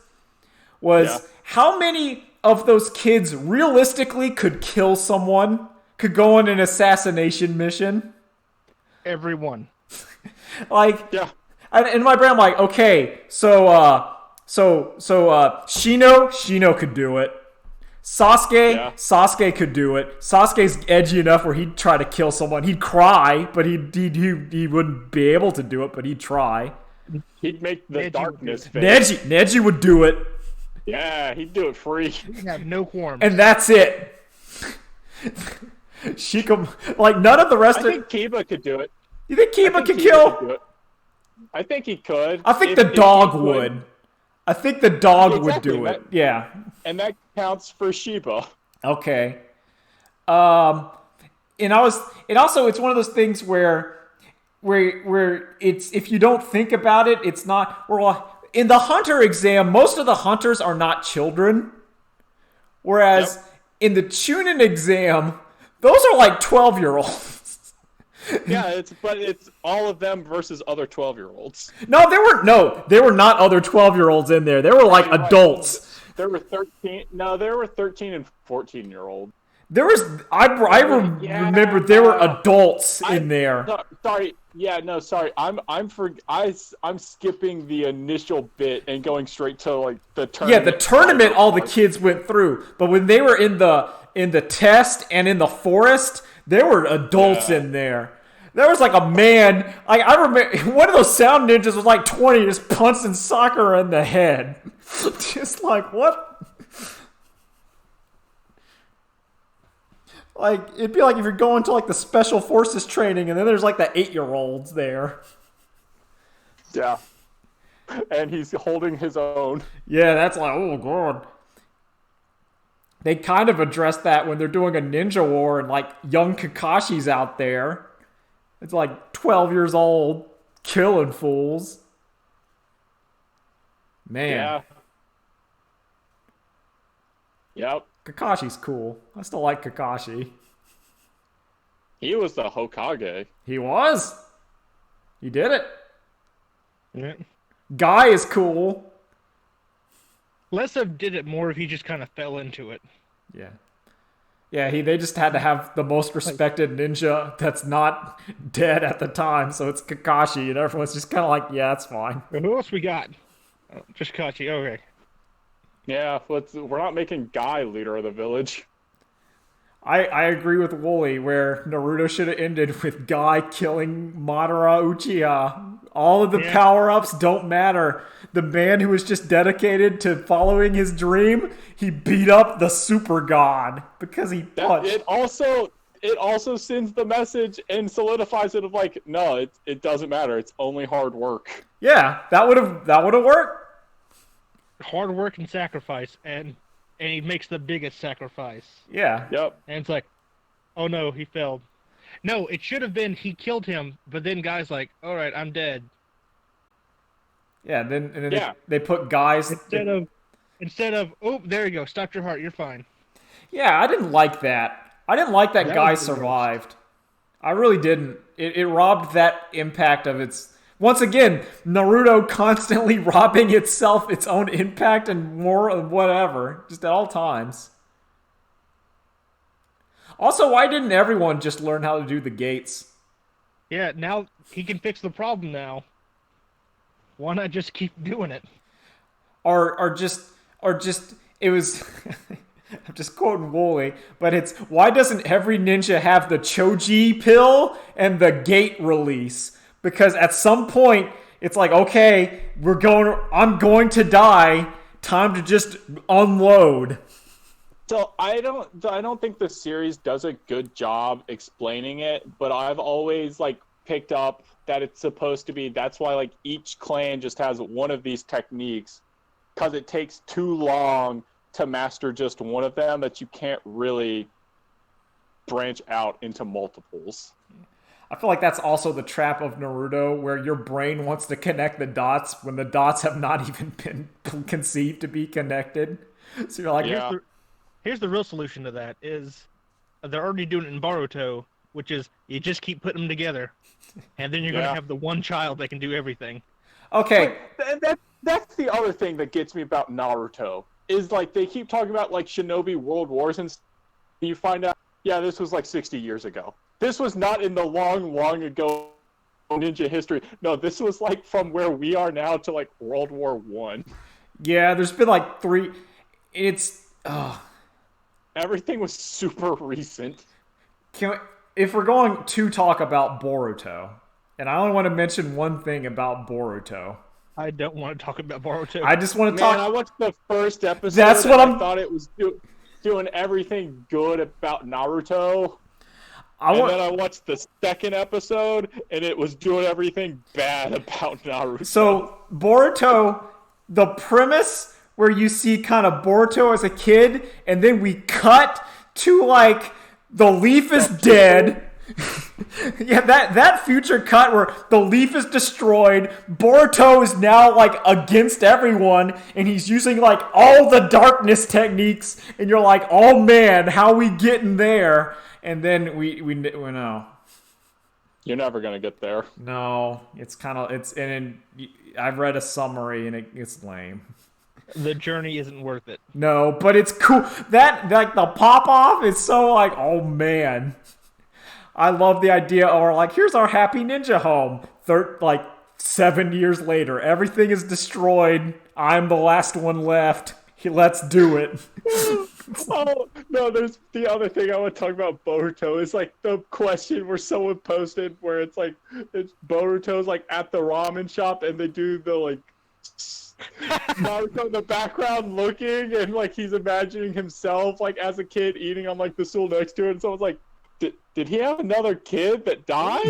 S2: was how many of those kids realistically could kill someone, could go on an assassination mission?
S3: Everyone.
S2: In my brain, I'm like, okay, so Shino could do it. Sasuke could do it. Sasuke's edgy enough where he'd try to kill someone. He'd cry, but he wouldn't be able to do it, but he'd try.
S1: He'd make the
S3: Neji
S1: darkness face.
S2: Neji would do it.
S1: Yeah, he'd do it free.
S3: He'd have no qualms.
S2: And that's it. None of the rest
S1: I think Kiba could do it.
S2: You think Kiba could kill?
S1: Could do it. I think he could.
S2: I think the dog would. I think the dog would do it. Yeah.
S1: And that counts for Shiba.
S2: Okay. And it's one of those things where it's, if you don't think about it, it's not. In the hunter exam, most of the hunters are not children, whereas in the Chunin exam, those are like 12-year-olds.
S1: Yeah, it's all of them versus other 12-year-olds.
S2: No, there were not other 12-year-olds in there. There were like adults.
S1: There were 13. No, there were 13 and 14-year-olds.
S2: There was remember there were adults in there.
S1: Sorry. Yeah, no, sorry. I'm skipping the initial bit and going straight to the tournament.
S2: Yeah, the tournament all the kids went through. But when they were in the test and in the forest, there were adults in there. There was like a man, I remember one of those sound ninjas was like 20, just punching Sakura in the head. Just like, what? It'd be like if you're going to the special forces training and then there's the 8-year-olds there.
S1: Yeah. And he's holding his own.
S2: Yeah, that's oh god. They kind of address that when they're doing a ninja war and young Kakashi's out there. It's 12 years old, killing fools. Man.
S1: Yeah. Yep.
S2: Kakashi's cool. I still like Kakashi.
S1: He was the Hokage.
S2: He was. He did it.
S3: Yeah.
S2: Guy is cool.
S3: Less of did it, more if he just kind of fell into it.
S2: Yeah. Yeah, they just had to have the most respected ninja that's not dead at the time, so it's Kakashi, and everyone's just kind of yeah, that's fine.
S3: Who else we got? Oh, just Kakashi, okay.
S1: Yeah, we're not making Guy leader of the village.
S2: I agree with Wooly, where Naruto should have ended with Guy killing Madara Uchiha. All of the power-ups don't matter. The man who was just dedicated to following his dream, he beat up the super god because he punched.
S1: it also sends the message and solidifies it of like, no, it doesn't matter. It's only hard work.
S2: Yeah, that would have worked.
S3: Hard work and sacrifice, and he makes the biggest sacrifice.
S2: Yeah.
S1: Yep.
S3: And it's like, oh no, he failed. No, it should have been he killed him, but then Guy's like, all right, I'm dead.
S2: Yeah, and then
S1: Yeah.
S2: they put guys
S3: Instead of oh, there you go, stopped your heart, you're fine.
S2: Yeah, I didn't like that. I didn't like that
S3: That
S2: Guy
S3: was the worst.
S2: survived. I really didn't. It robbed that impact of its. Once again, Naruto constantly robbing itself its own impact and more of whatever, just at all times. Also, why didn't everyone just learn how to do the gates?
S3: Yeah, now he can fix the problem now. Why not just keep doing it?
S2: Or just it was. I'm just quoting Wooly, but it's why doesn't every ninja have the Choji pill and the gate release? Because at some point it's like, okay, I'm going to die. Time to just unload.
S1: So I don't think the series does a good job explaining it, but I've always like picked up that it's supposed to be. That's why like each clan just has one of these techniques, because it takes too long to master just one of them that you can't really branch out into multiples.
S2: I feel like that's also the trap of Naruto, where your brain wants to connect the dots when the dots have not even been conceived to be connected. So you're like,
S1: Yeah.
S3: Here's the real solution to that is they're already doing it in Boruto, which is you just keep putting them together, and then you're going to have the one child that can do everything.
S2: okay,
S1: That's the other thing that gets me about Naruto is like they keep talking about like Shinobi World Wars and you find out, yeah, this was like 60 years ago. This was not in the long ago ninja history. No, this was like from where we are now to like World War One.
S2: yeah, there's been like 3. It's
S1: Everything was super recent.
S2: if we're going to talk about Boruto, and I only want to mention one thing about Boruto.
S3: I don't want to talk about Boruto.
S2: I just want to
S1: Man,
S2: talk.
S1: I watched the first episode.
S2: That's what
S1: and
S2: I'm-
S1: I thought it was doing everything good about Naruto.
S2: I
S1: And
S2: want.
S1: then I watched the second episode, and it was doing everything bad about Naruto.
S2: So Boruto, the premise where you see kind of Boruto as a kid, and then we cut to like the leaf is dead. Yeah, that future cut where the leaf is destroyed, Boruto is now like against everyone, and he's using like all the darkness techniques, and you're like, oh man, how we getting there? And then we know.
S1: You're never gonna get there.
S2: No, it's kind of and I've read a summary and it's lame.
S3: The journey isn't worth it.
S2: No, but it's cool. That like the pop off is so like, oh man. I love the idea, or like, here's our happy ninja home. 7 years later, everything is destroyed. I'm the last one left. Let's do it.
S1: Oh no, there's the other thing I want to talk about Boruto is like the question where someone posted where it's Boruto's like at the ramen shop and they do the like Naruto in the background looking and like he's imagining himself like as a kid eating on like the stool next to it and someone's like, did he have another kid that died?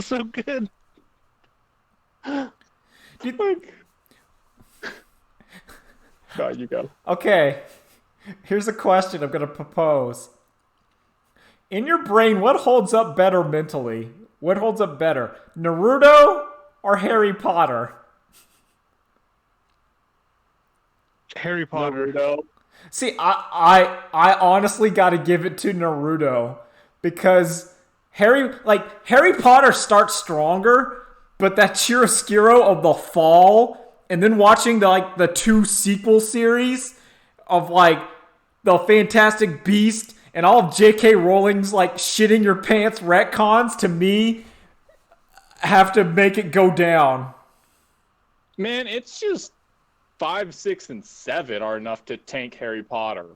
S3: So good.
S1: Like, God, you go.
S2: Okay, here's a question I'm going to propose. In your brain, what holds up better mentally? What holds up better, Naruto or Harry Potter?
S3: Harry Potter.
S1: Naruto.
S2: See, I honestly got to give it to Naruto because Harry Potter starts stronger, but that chiaroscuro of the fall and then watching the 2 sequel series of like the Fantastic Beast and all of J.K. Rowling's like shitting your pants retcons, to me have to make it go down.
S1: Man, it's just 5, 6, and 7 are enough to tank Harry Potter.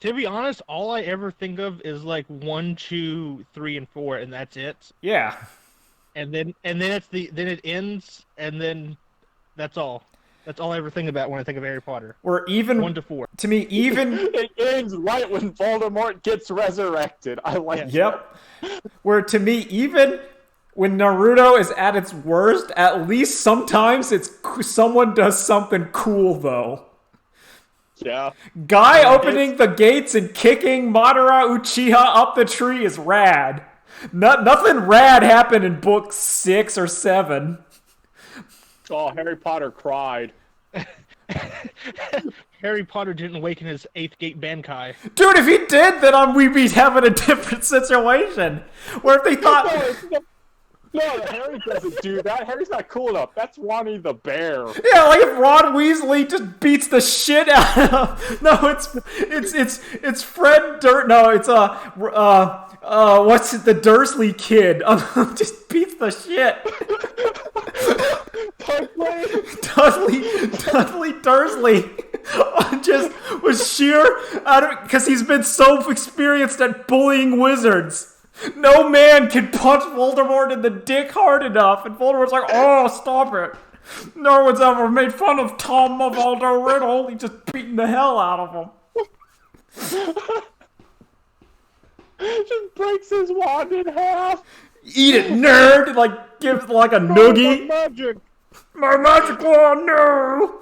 S3: To be honest, all I ever think of is like 1, 2, 3, and 4, and that's it.
S2: Yeah.
S3: And then it ends, and then that's all. That's all I ever think about when I think of Harry Potter.
S2: Where even
S3: 1 to 4.
S2: to me, even
S1: It ends right when Voldemort gets resurrected. I like
S2: yep. Where to me, even when Naruto is at its worst, at least sometimes someone does something cool though.
S1: Yeah.
S2: Guy opening the gates and kicking Madara Uchiha up the tree is rad. Nothing rad happened in book 6 or 7.
S1: Oh, Harry Potter cried.
S3: Harry Potter didn't awaken his 8th gate Bankai.
S2: Dude, if he did, then we'd be having a different situation. Where if they thought...
S1: No, Harry doesn't do that. Harry's not cool enough. That's Ronnie the Bear.
S2: Yeah, like if Ron Weasley just beats the shit out of... No, it's Fred No, it's what's it, the Dursley kid. Just beats the shit. Dudley Dursley just was sheer because he's been so experienced at bullying wizards. No man can punch Voldemort in the dick hard enough, and Voldemort's like, "Oh, stop it! No one's ever made fun of Tom Mavaldo Riddle. He's just beating the hell out of him."
S1: Just breaks his wand in half.
S2: Eat it, nerd! Like gives like a noogie.
S1: Magic.
S2: My magic wand, no!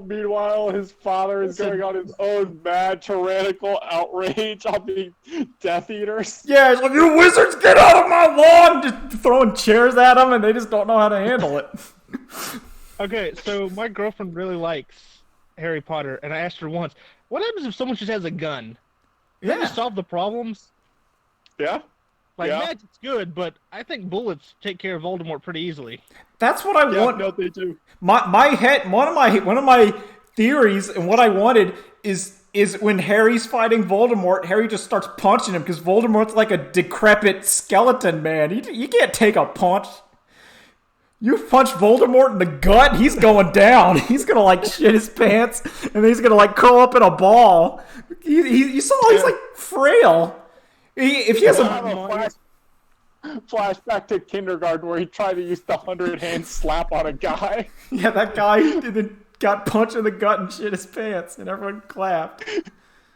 S1: Meanwhile, his father is going on his own mad tyrannical outrage on the Death Eaters.
S2: Yeah, he's like, "You wizards, get out of my lawn!" Just throwing chairs at him, and they just don't know how to handle it.
S3: Okay, so my girlfriend really likes Harry Potter, and I asked her once, what happens if someone just has a gun? Does that just solve the problems?
S1: Yeah.
S3: Like, magic's good, but I think bullets take care of Voldemort pretty easily.
S2: That's what I want.
S1: No, they do.
S2: One of my theories and what I wanted is when Harry's fighting Voldemort, Harry just starts punching him because Voldemort's like a decrepit skeleton man. You can't take a punch. You punch Voldemort in the gut, he's going down. He's gonna like shit his pants, and then he's gonna like curl up in a ball. You saw he's like frail. If he has a
S1: flashback to kindergarten where he tried to use the 100-hand slap on a guy.
S2: Yeah, that guy got punched in the gut and shit his pants, and everyone clapped.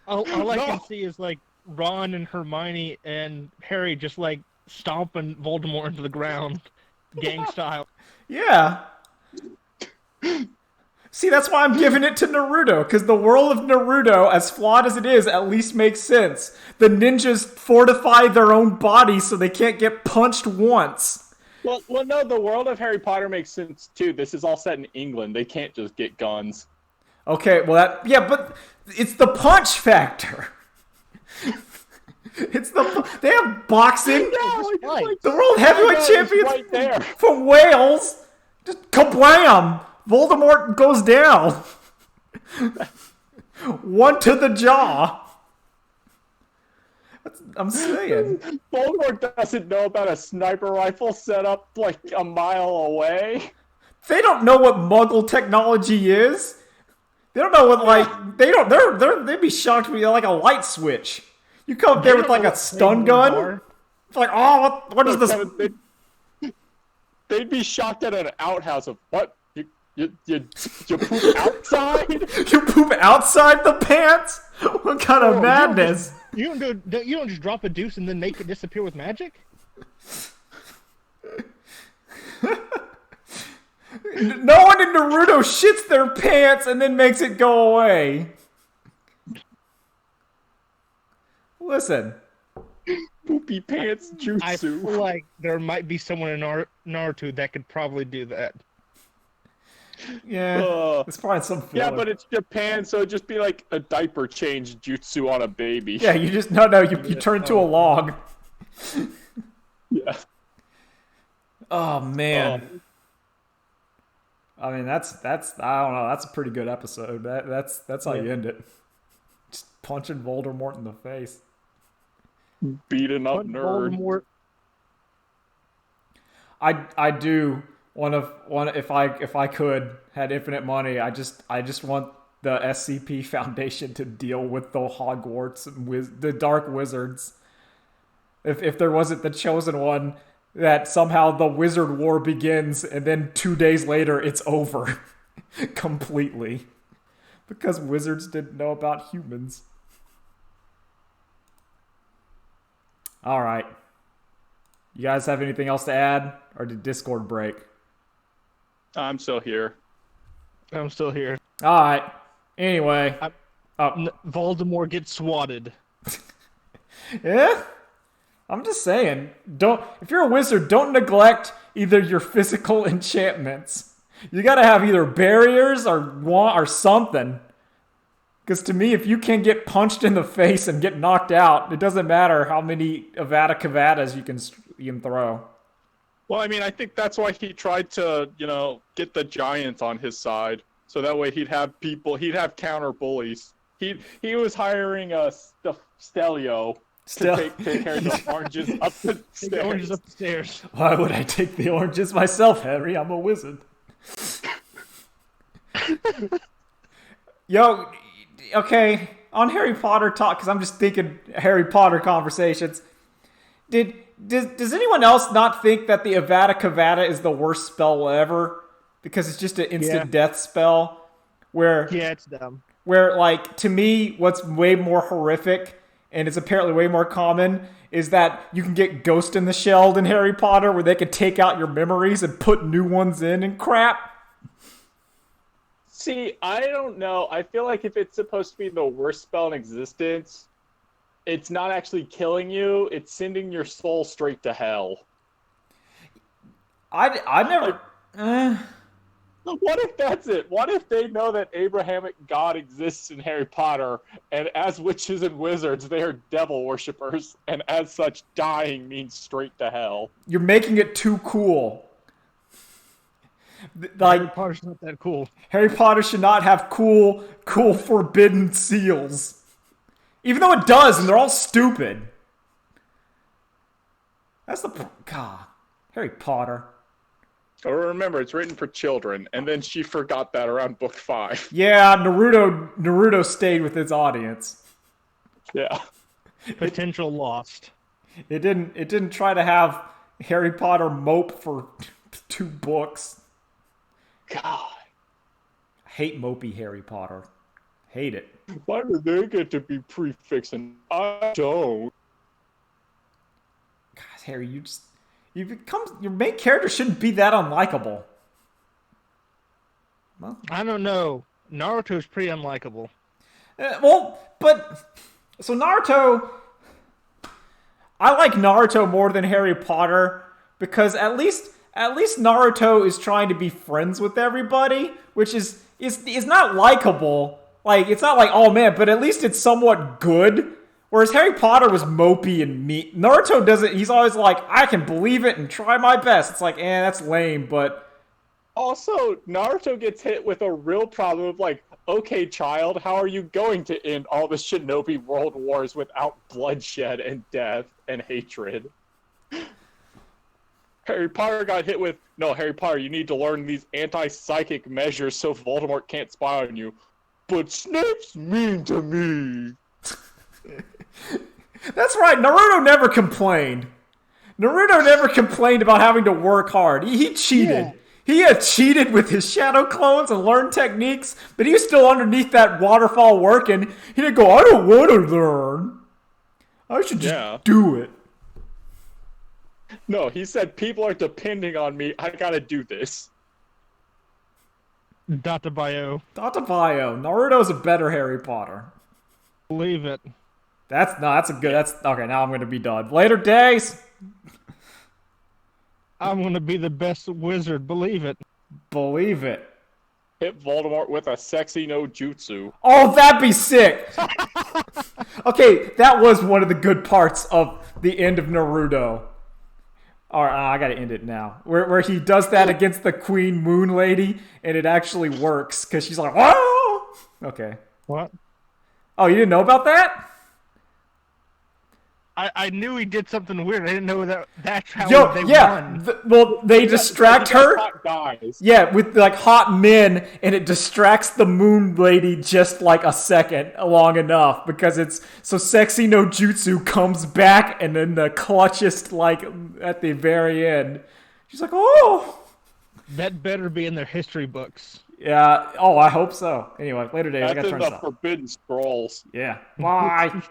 S3: All I can see is like Ron and Hermione and Harry just like stomping Voldemort into the ground, gang style.
S2: Yeah. See, that's why I'm giving it to Naruto, because the world of Naruto, as flawed as it is, at least makes sense. The ninjas fortify their own bodies so they can't get punched once.
S1: Well, no, the world of Harry Potter makes sense, too. This is all set in England. They can't just get guns.
S2: Okay, well, but it's the punch factor. They have boxing.
S1: Yeah,
S2: The world heavyweight champions
S1: right there.
S2: from Wales. Just kablam! Voldemort goes down. One to the jaw. I'm saying.
S1: Voldemort doesn't know about a sniper rifle set up like a mile away.
S2: They don't know what Muggle technology is. They don't know what they'd be shocked with like a light switch. You come up there with like a stun gun. It's like, oh, what is this?
S1: They'd be shocked at an outhouse of what? You poop outside?
S2: You poop outside the pants? What kind of madness?
S3: You don't just drop a deuce and then make it disappear with magic?
S2: No one in Naruto shits their pants and then makes it go away. Listen.
S1: Poopy pants jutsu.
S3: I feel like there might be someone in Naruto that could probably do that.
S2: Yeah, it's probably some filler.
S1: Yeah, but it's Japan, so it'd just be like a diaper change jutsu on a baby.
S2: Yeah, you just you turn into a log.
S1: Yeah.
S2: Oh man. I mean that's I don't know, that's a pretty good episode. That's how you end it. Just punching Voldemort in the face.
S1: Beating up nerd.
S3: Voldemort.
S2: I do one if I could had infinite money, I just want the SCP Foundation to deal with the Hogwarts and the Dark Wizards. If there wasn't the Chosen One, that somehow the wizard war begins and then 2 days later it's over completely because wizards didn't know about humans. All right. You guys have anything else to add, or did Discord break?
S1: I'm still here.
S3: I'm still here.
S2: All right. Anyway.
S3: Voldemort gets swatted.
S2: Yeah? I'm just saying, if you're a wizard, don't neglect either your physical enchantments. You gotta have either barriers or something. Because to me, if you can get punched in the face and get knocked out, it doesn't matter how many Avada Kedaras you can throw.
S1: Well, I mean, I think that's why he tried to, get the giants on his side. So that way he'd have counter bullies. He was hiring a Stelio to take care of the oranges up the stairs.
S3: The oranges up the stairs.
S2: Why would I take the oranges myself, Henry? I'm a wizard. Yo, okay, on Harry Potter talk, because I'm just thinking Harry Potter conversations. Does anyone else not think that the Avada Kedavra is the worst spell ever? Because it's just an instant death spell.
S3: Yeah, it's dumb.
S2: Where, like, to me, what's way more horrific, and it's apparently way more common, is that you can get Ghost in the Shell in Harry Potter, where they can take out your memories and put new ones in and crap.
S1: See, I don't know. I feel like if it's supposed to be the worst spell in existence, it's not actually killing you. It's sending your soul straight to hell.
S2: I never...
S1: What if that's it? What if they know that Abrahamic God exists in Harry Potter, and as witches and wizards, they are devil worshippers, and as such, dying means straight to hell?
S2: You're making it too cool. Like,
S3: Harry Potter's not that cool.
S2: Harry Potter should not have cool forbidden seals. Even though it does, and they're all stupid. That's the... God. Harry Potter.
S1: Oh, remember, it's written for children, and then she forgot that around book 5.
S2: Yeah, Naruto stayed with its audience.
S1: Yeah.
S3: Potential lost.
S2: It didn't try to have Harry Potter mope for 2 books.
S1: God.
S2: I hate mopey Harry Potter. Hate it.
S1: Why do they get to be prefix and I don't?
S2: God, Harry, your main character shouldn't be that unlikable. Well,
S3: I don't know. Naruto's pretty unlikable.
S2: So Naruto, I like Naruto more than Harry Potter because at least Naruto is trying to be friends with everybody, which is not likable. Like, it's not like, oh man, but at least it's somewhat good. Whereas Harry Potter was mopey and mean. Naruto doesn't, he's always like, I can believe it and try my best. It's like, that's lame, but...
S1: Also, Naruto gets hit with a real problem of like, okay, child, how are you going to end all the shinobi world wars without bloodshed and death and hatred? Harry Potter got hit with, no, Harry Potter, you need to learn these anti-psychic measures so Voldemort can't spy on you. But Snape's mean to me.
S2: That's right, Naruto never complained. Naruto never complained about having to work hard. He cheated. Yeah. He had cheated with his shadow clones and learned techniques, but he was still underneath that waterfall working. He didn't go, I don't want to learn. I should just do it.
S1: No, he said, people are depending on me. I gotta do this.
S3: Data bio.
S2: Naruto's a better Harry Potter.
S3: Believe it.
S2: Okay, now I'm going to be done. Later days.
S3: I'm going to be the best wizard. Believe it.
S2: Believe it.
S1: Hit Voldemort with a sexy no jutsu.
S2: Oh, that'd be sick. Okay, that was one of the good parts of the end of Naruto. Alright, I gotta end it now. Where he does that against the Queen Moon Lady, and it actually works, because she's like, whoa! Okay.
S3: What?
S2: Oh, you didn't know about that?
S3: I knew he did something weird. I didn't know that's how they won.
S2: Well, they distract her.
S1: Hot guys.
S2: Yeah, with like hot men, and it distracts the moon lady just like a second long enough because it's so sexy no jutsu comes back and then the clutchest like at the very end. She's like, oh.
S3: That better be in their history books.
S2: Yeah. Oh, I hope so. Anyway, later days. I
S1: That's
S2: gotta
S1: in
S2: turn
S1: the
S2: this off.
S1: Forbidden Scrolls.
S2: Yeah. Why?